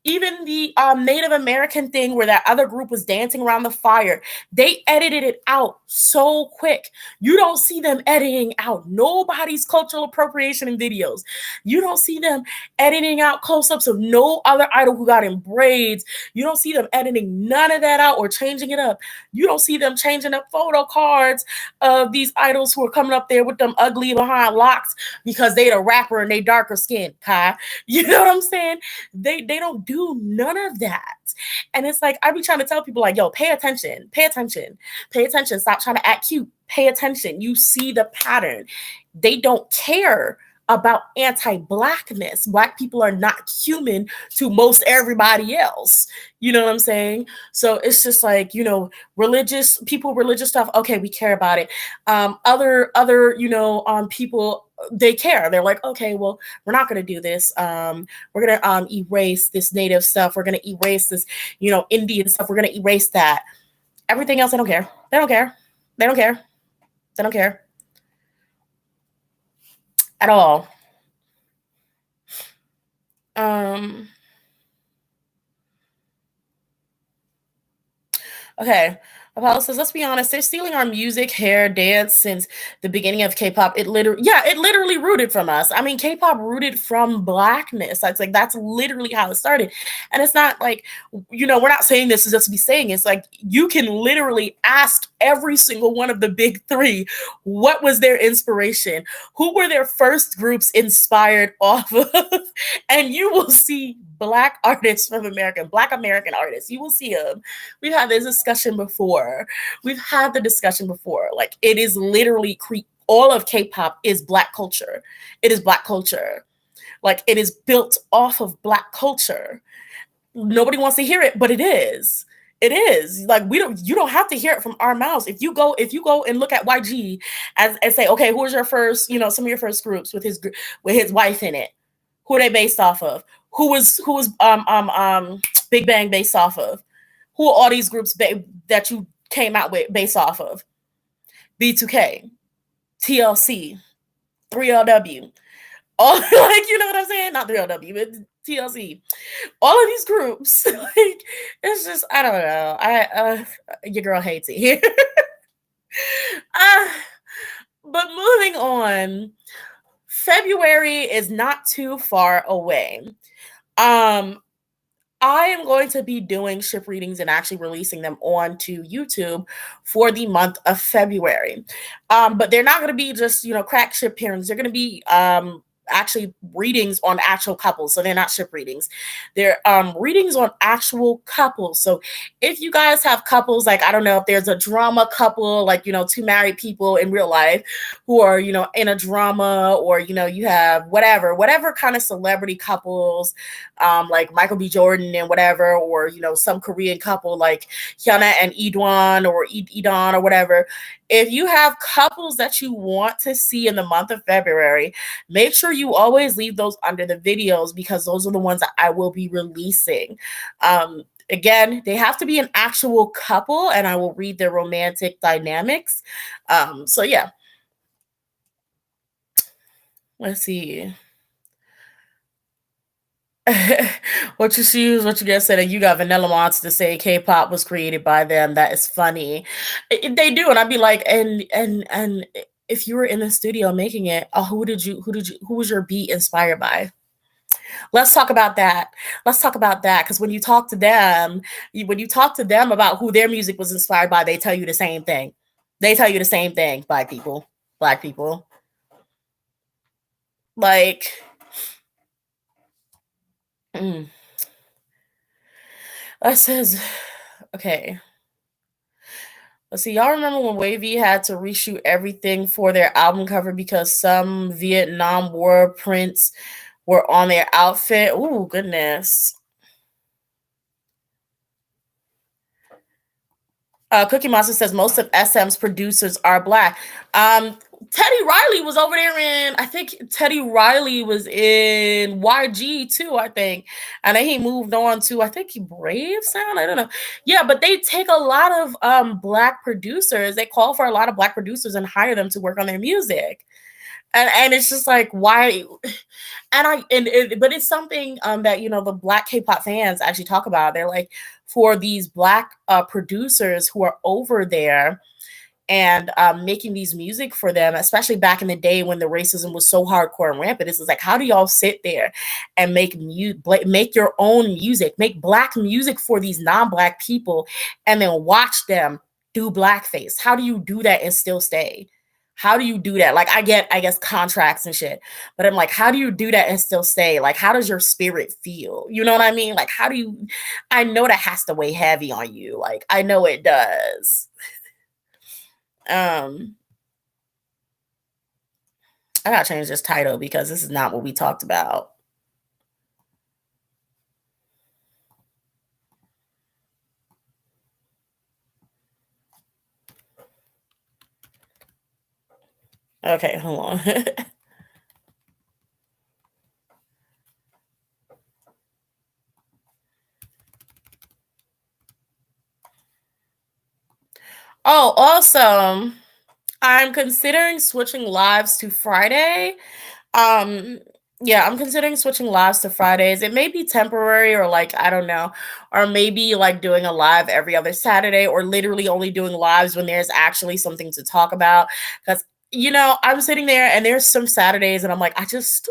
Even the Native American thing where that other group was dancing around the fire, they edited it out so quick. You don't see them editing out nobody's cultural appropriation in videos. You don't see them editing out close-ups of no other idol who got in braids. You don't see them editing none of that out or changing it up. You don't see them changing up photo cards of these idols who are coming up there with them ugly behind locks because they the rapper and they darker skin, Kai. You know what I'm saying? They don't do none of that. And it's like, I be trying to tell people like, yo, pay attention. Stop trying to act cute. Pay attention. You see the pattern. They don't care about anti-Blackness. Black people are not human to most everybody else. You know what I'm saying? So it's just like, religious stuff. Okay, we care about it. Other people, they care. They're like, okay, well, we're not going to do this. We're going to erase this Native stuff. We're going to erase this, Indian stuff. We're going to erase that. Everything else, they don't care. They don't care at all. Okay. Apollo says, let's be honest, they're stealing our music, hair, dance since the beginning of K-pop. It literally rooted from us. I mean, K-pop rooted from Blackness. That's literally how it started. And it's not like, we're not saying this is just to be saying. It's like, you can literally ask every single one of the big three, what was their inspiration? Who were their first groups inspired off of? And you will see Black artists from America, Black American artists. You will see them. We've had this discussion before. Like, it is literally all of K-pop is Black culture. It is Black culture. Like, it is built off of Black culture. Nobody wants to hear it, but it is. It is. Like, you don't have to hear it from our mouths. If you go and look at YG and say, okay, who was your first, some of your first groups with his wife in it? Who are they based off of? Who was Big Bang based off of? Who are all these groups that you came out with based off of? B2K, TLC, 3LW. All, like, you know what I'm saying? Not 3LW, but TLC. All of these groups, like, it's just, I don't know. Your girl hates it here. But moving on, February is not too far away. I am going to be doing ship readings and actually releasing them onto YouTube for the month of February. But they're not going to be just, crack ship pairings. They're going to be actually readings on actual couples. So they're not ship readings. They're readings on actual couples. So if you guys have couples, like, I don't know if there's a drama couple, like, two married people in real life who are, in a drama, or, you have whatever kind of celebrity couples, like Michael B. Jordan and whatever, or, some Korean couple like Hyuna and Idwan or Idon or whatever. If you have couples that you want to see in the month of February, make sure you always leave those under the videos, because those are the ones that I will be releasing. Again, they have to be an actual couple, and I will read their romantic dynamics. So yeah. Let's see. What you choose, what you just said, and you got Vanilla Monster saying K-pop was created by them. That is funny. They do, and I'd be like, and if you were in the studio making it, who was your beat inspired by? Let's talk about that. Let's talk about that, because when you talk to them, when you talk to them about who their music was inspired by, they tell you the same thing. They tell you the same thing. Black people, like. Mm, that says, okay. Let's see. Y'all remember when Wavy had to reshoot everything for their album cover because some Vietnam War prints were on their outfit? Ooh, goodness. Cookie Monster says most of SM's producers are black. Teddy Riley was over there in, I think Teddy Riley was in YG too, I think. And then he moved on to, I think, Brave Sound. I don't know. Yeah, but they take a lot of black producers. They call for a lot of black producers and hire them to work on their music. And it's just like, why? But it's something that the black K-pop fans actually talk about. They're like, for these black producers who are over there and making these music for them, especially back in the day when the racism was so hardcore and rampant. It's like, how do y'all sit there and make your own music, make black music for these non-black people, and then watch them do blackface? How do you do that and still stay? How do you do that? Like, I guess contracts and shit, but I'm like, how do you do that and still stay? Like, how does your spirit feel? You know what I mean? Like, how do you? I know that has to weigh heavy on you. Like, I know it does. I gotta change this title because this is not what we talked about. Okay, hold on. Oh, also, I'm considering switching lives to Friday. Um, yeah, I'm considering switching lives to Fridays. It may be temporary, or like, I don't know, or maybe like doing a live every other Saturday, or literally only doing lives when there's actually something to talk about. Because I'm sitting there and there's some Saturdays and I'm like, I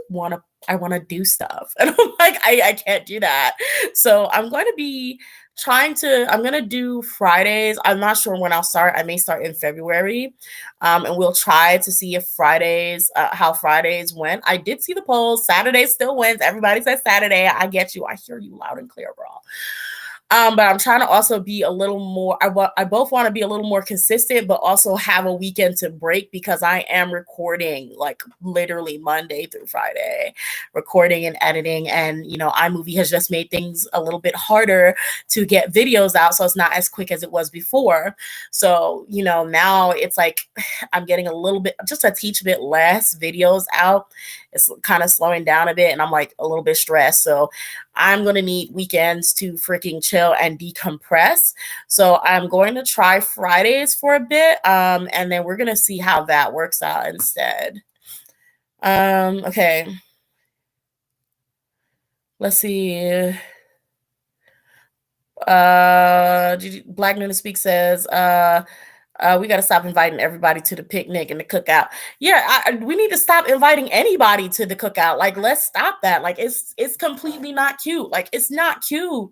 want to do stuff. And I'm like, I can't do that. So I'm going to do Fridays. I'm not sure when I'll start. I may start in February. And we'll try to see if how Fridays went. I did see the polls. Saturday still wins. Everybody says Saturday. I get you. I hear you loud and clear, bro. But I'm trying to also be a little more, I both want to be a little more consistent, but also have a weekend to break, because I am recording like literally Monday through Friday, recording and editing. And, iMovie has just made things a little bit harder to get videos out. So it's not as quick as it was before. So, now it's like I'm getting just a teach bit less videos out. It's kind of slowing down a bit and I'm like a little bit stressed. So I'm going to need weekends to freaking chill and decompress. So I'm going to try Fridays for a bit. And then we're going to see how that works out instead. Okay. Let's see. Black Nuna Speak says, we got to stop inviting everybody to the picnic and the cookout. Yeah, we need to stop inviting anybody to the cookout. Like, let's stop that. Like, it's completely not cute. Like, it's not cute.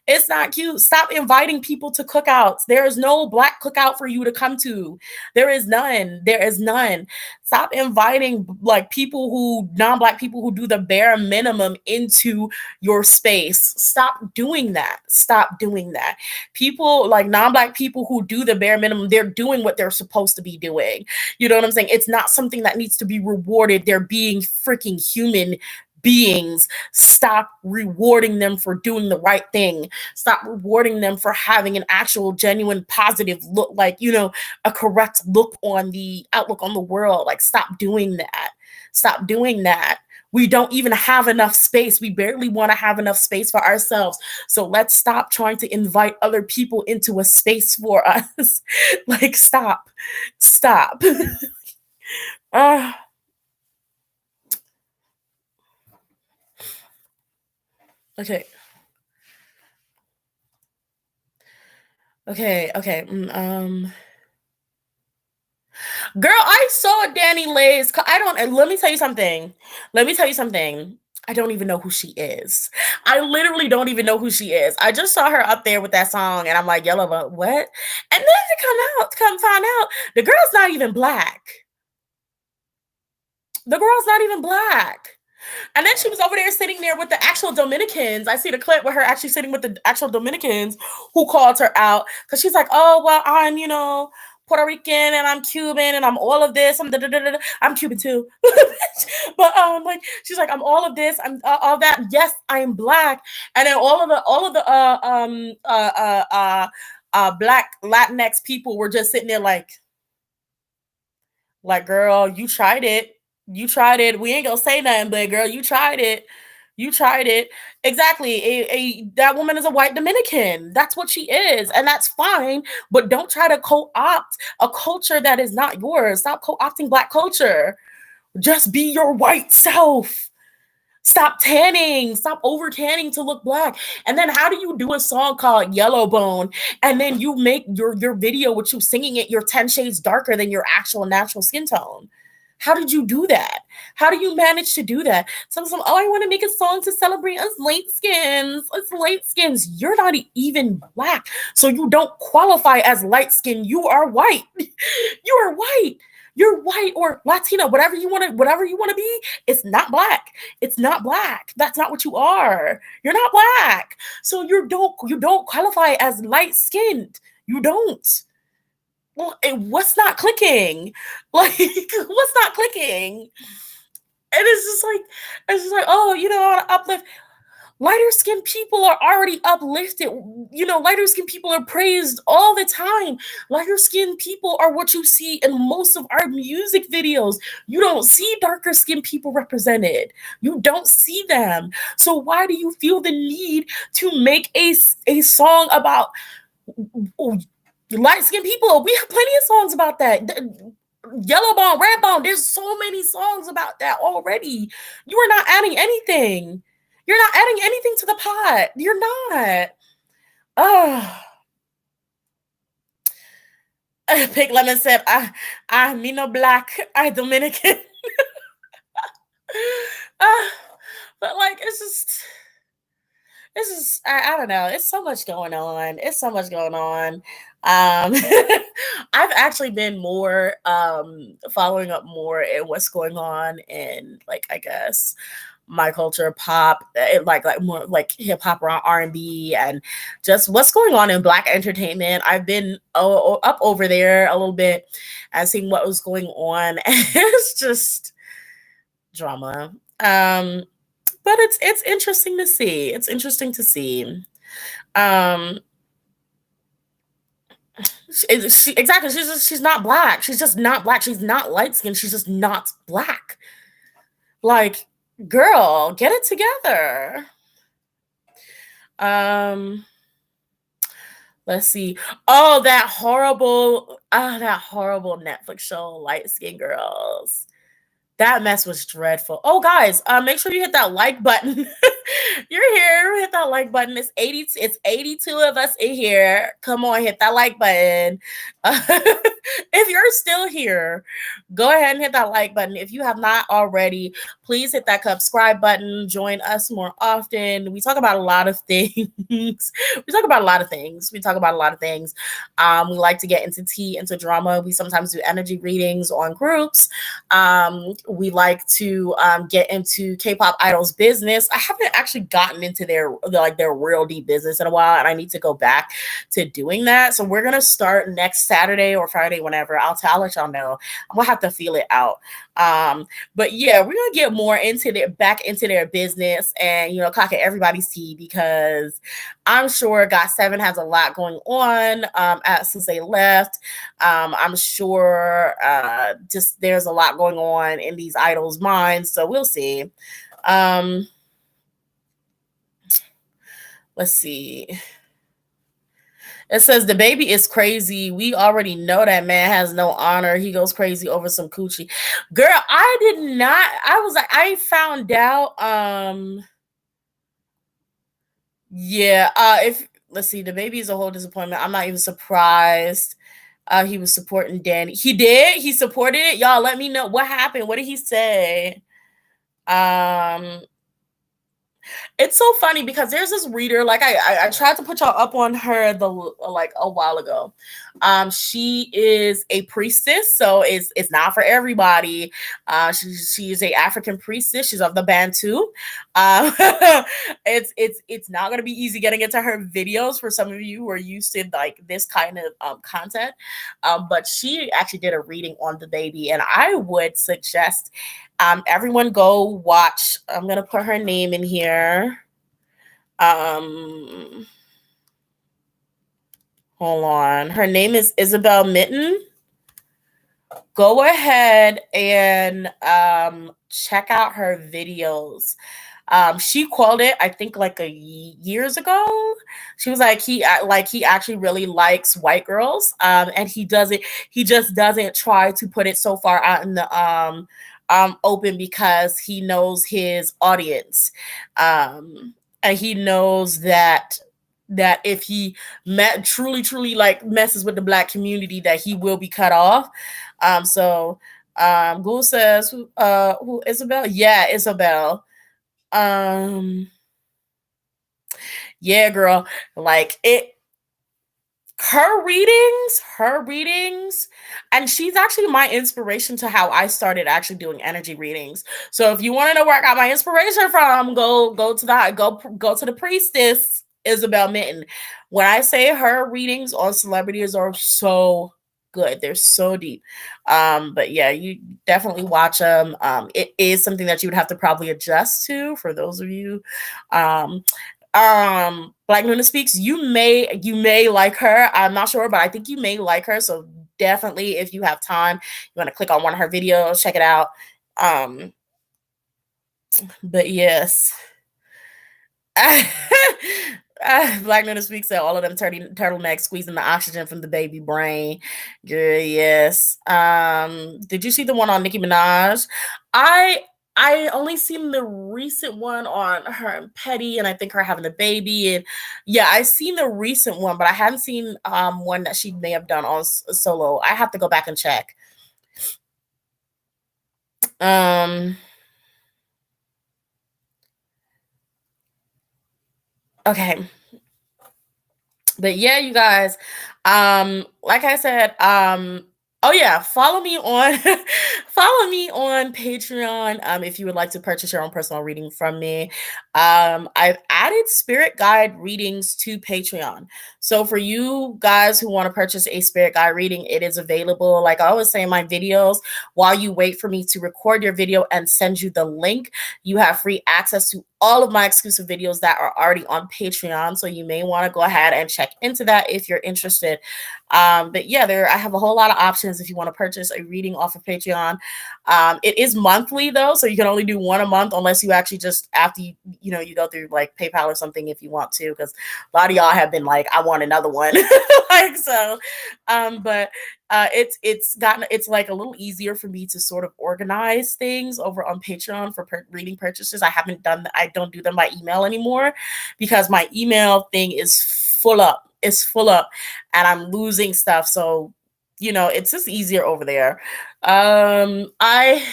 It's not cute. Stop inviting people to cookouts. There is no black cookout for you to come to. There is none. There is none. Stop inviting like non-black people who do the bare minimum into your space. Stop doing that. Stop doing that. People like non-black people who do the bare minimum, they're doing what they're supposed to be doing. You know what I'm saying? It's not something that needs to be rewarded. They're being freaking human beings. Stop rewarding them for doing the right thing. Stop rewarding them for having an actual genuine positive look, like, a correct look on the outlook on the world. Like, stop doing that. Stop doing that. We don't even have enough space. We barely want to have enough space for ourselves. So let's stop trying to invite other people into a space for us. Like, stop. Stop. uh, okay. Okay. Girl, I saw Danny Lay's. I don't. Let me tell you something. Let me tell you something. I don't even know who she is. I literally don't even know who she is. I just saw her up there with that song, and I'm like, "Yellow, but what?" And then come find out, the girl's not even black. The girl's not even black. And then she was over there sitting there with the actual Dominicans. I see the clip where her actually sitting with the actual Dominicans who called her out because she's like, "Oh, well, I'm, Puerto Rican and I'm Cuban and I'm all of this. I'm Cuban too." But like she's like, "I'm all of this. I'm all that. Yes, I'm black." And then all of the black Latinx people were just sitting there like, "Girl, you tried it. You tried it. We ain't gonna say nothing, but girl, you tried it. You tried it." Exactly. That woman is a white Dominican. That's what she is, and that's fine. But don't try to co-opt a culture that is not yours. Stop co-opting black culture. Just be your white self. Stop tanning. Stop over tanning to look black. And then how do you do a song called Yellowbone and then you make your video with you singing it, you're 10 shades darker than your actual natural skin tone? How did you do that? How do you manage to do that? Oh, I want to make a song to celebrate us light skins. Us light skins. You're not even black. So you don't qualify as light skin. You are white. You are white. You're white or Latino, whatever you want to be. It's not black. It's not black. That's not what you are. You're not black. So you don't qualify as light skinned. You don't. Well, what's not clicking? Like, what's not clicking? And it's just like, oh, I want to uplift. Lighter skinned people are already uplifted. Lighter skinned people are praised all the time. Lighter skinned people are what you see in most of our music videos. You don't see darker skinned people represented. You don't see them. So why do you feel the need to make a song about light skinned people? We have plenty of songs about that. Yellow bone, red bone. There's so many songs about that already. You are not adding anything. You're not adding anything to the pot. You're not. Oh. Pig Lemon said, I me no black, I Dominican. But like, it's just, I don't know. It's so much going on. It's so much going on. I've actually been more following up more in what's going on in, like, I guess my culture, pop, like more like hip hop, R&B, and just what's going on in Black entertainment. I've been up over there a little bit and seeing what was going on. It's just drama. But it's interesting to see. It's interesting to see. Exactly. She's not black. She's just not black. She's not light skinned. She's just not black. Like, girl, get it together. Let's see. Oh, that horrible Netflix show, Light Skin Girls. That mess was dreadful. Oh, guys, make sure you hit that like button. You're here. Hit that like button. It's 82 of us in here. Come on, hit that like button. If you're still here, go ahead and hit that like button. If you have not already, please hit that subscribe button. Join us more often. We talk about a lot of things. We talk about a lot of things. We like to get into tea, into drama. We sometimes do energy readings on groups. We like to get into K-pop idols business. I haven't actually gotten into their real deep business in a while, and I need to go back to doing that. So we're gonna start next Saturday or Friday, whenever. I'll let y'all know. I'm gonna have to feel it out. But yeah, we're gonna get more into back into their business, and cocking everybody's tea, because I'm sure GOT7 has a lot going on since they left. I'm sure just there's a lot going on in these idols' minds, so we'll see. Let's see. It says the baby is crazy. We already know that man has no honor. He goes crazy over some coochie. Girl, I did not. I found out. Yeah. If let's see, the baby is a whole disappointment. I'm not even surprised. He was supporting Danny. He did. He supported it. Y'all, let me know what happened. What did he say? It's so funny because there's this reader, like I tried to put y'all up on her like a while ago. She is a priestess, so it's not for everybody. She is a African priestess. She's of the Bantu. It's not gonna be easy getting into her videos for some of you who are used to like this kind of content. But she actually did a reading on the baby, and I would suggest everyone go watch. I'm gonna put her name in here. Hold on. Her name is Isabelle Mitten. Go ahead and check out her videos. She called it, I think, like years ago. She was like, he actually really likes white girls, and he just doesn't try to put it so far out in the open, because he knows his audience, and he knows that if he truly like messes with the Black community, that he will be cut off. Ghoul says, who Isabelle? Yeah, Isabelle. Yeah, girl. Like it. Her readings, and she's actually my inspiration to how I started actually doing energy readings. So if you want to know where I got my inspiration from, go to the priestess Isabelle Mitten. When I say her readings on celebrities are so good, they're so deep. But yeah, you definitely watch them. It is something that you would have to probably adjust to, for those of you. Black Nuna Speaks, you may like her. I'm not sure, but I think you may like her. So definitely, if you have time, you want to click on one of her videos, check it out. But yes. Black Nuna Speaks said all of them turtlenecks squeezing the oxygen from the baby brain. Girl, yes. Did you see the one on Nicki Minaj? I only seen the recent one on her and Petty, and I think her having a baby. And yeah, I seen the recent one, but I hadn't seen one that she may have done on solo. I have to go back and check. Okay. But yeah, you guys, like I said, oh yeah, follow me on follow me on Patreon if you would like to purchase your own personal reading from me. I've added spirit guide readings to Patreon. So for you guys who want to purchase a spirit guide reading, it is available. Like I always say in my videos, while you wait for me to record your video and send you the link, you have free access to all of my exclusive videos that are already on Patreon. So you may want to go ahead and check into that if you're interested. But yeah, I have a whole lot of options if you want to purchase a reading off of Patreon. It is monthly though, so you can only do one a month, unless you actually just, after you go through like PayPal or something if you want to, because a lot of y'all have been like, I want another one. Like so. But it's like a little easier for me to sort of organize things over on Patreon for reading purchases. I don't do them by email anymore, because my email thing is full up. It's full up, and I'm losing stuff. So, it's just easier over there. I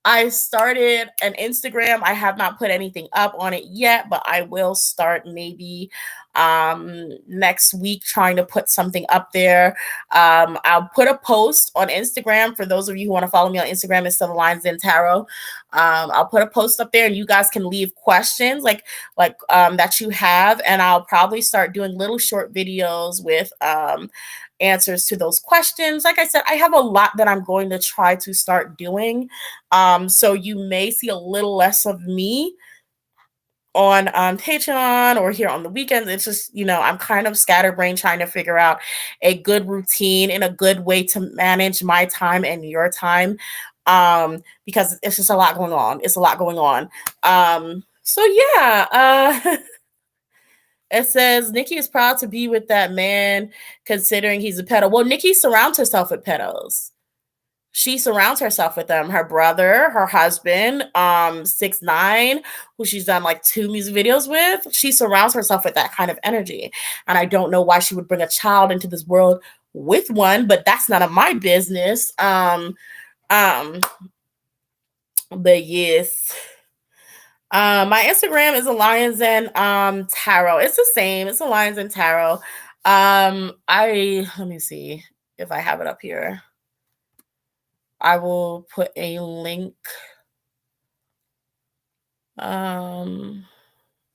I started an Instagram. I have not put anything up on it yet, but I will start maybe next week trying to put something up there. I'll put a post on Instagram for those of you who want to follow me on Instagram. It's the Lines in Tarot. I'll put a post up there, and you guys can leave questions like that you have, and I'll probably start doing little short videos with answers to those questions. Like I said, I have a lot that I'm going to try to start doing. So you may see a little less of me on Patreon or here on the weekends. It's just, I'm kind of scatterbrained trying to figure out a good routine and a good way to manage my time and your time. Because it's just a lot going on. It's a lot going on. So yeah, it says Nikki is proud to be with that man considering he's a pedo. Well, Nikki surrounds herself with pedos. She surrounds herself with them. Her brother, her husband, 6ix9ine, who she's done like 2 music videos with. She surrounds herself with that kind of energy. And I don't know why she would bring a child into this world with one, but that's none of my business. But yes. My Instagram is Alliance and Tarot. It's the same. It's Alliance and Tarot. Let me see if I have it up here. I will put a link. If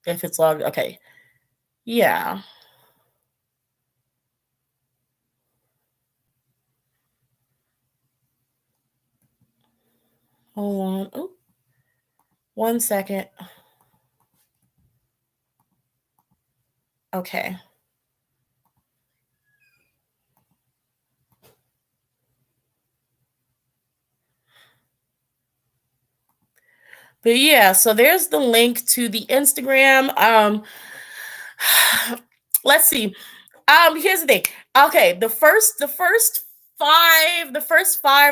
it's logged, okay. Yeah. Hold on. Oh, 1 second. Okay. But yeah, so there's the link to the Instagram. Let's see. Here's the thing. Okay, the first 5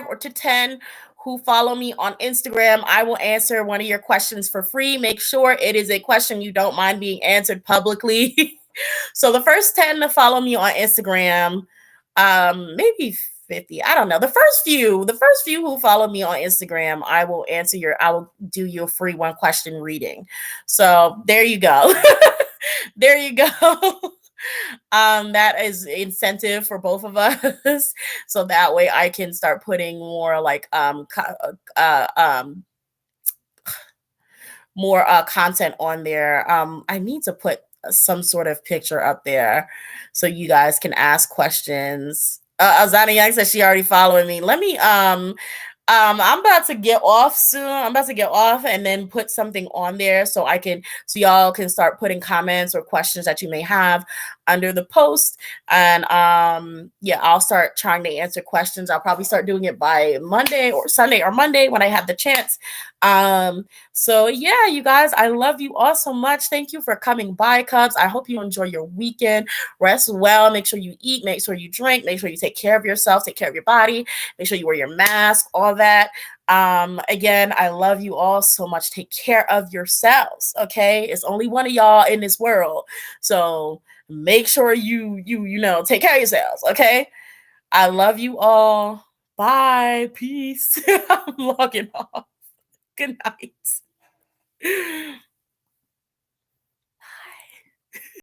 or to 10 who follow me on Instagram, I will answer one of your questions for free. Make sure it is a question you don't mind being answered publicly. So the first 10 to follow me on Instagram, maybe 50, I don't know. The first few who follow me on Instagram, I will do your free 1 question reading. So there you go. There you go. That is incentive for both of us. So that way I can start putting more like more content on there. I need to put some sort of picture up there so you guys can ask questions. Azania says she already following me. Let me I'm about to get off soon. I'm about to get off and then put something on there so y'all can start putting comments or questions that you may have under the post. And yeah, I'll start trying to answer questions. I'll probably start doing it by Monday or Sunday or Monday when I have the chance. So yeah, you guys, I love you all so much. Thank you for coming by, Cubs. I hope you enjoy your weekend. Rest well. Make sure you eat. Make sure you drink. Make sure you take care of yourself. Take care of your body. Make sure you wear your mask. All that. Again, I love you all so much. Take care of yourselves. Okay, it's only one of y'all in this world, so make sure you take care of yourselves. Okay, I love you all. Bye. Peace. I'm logging off. Good night.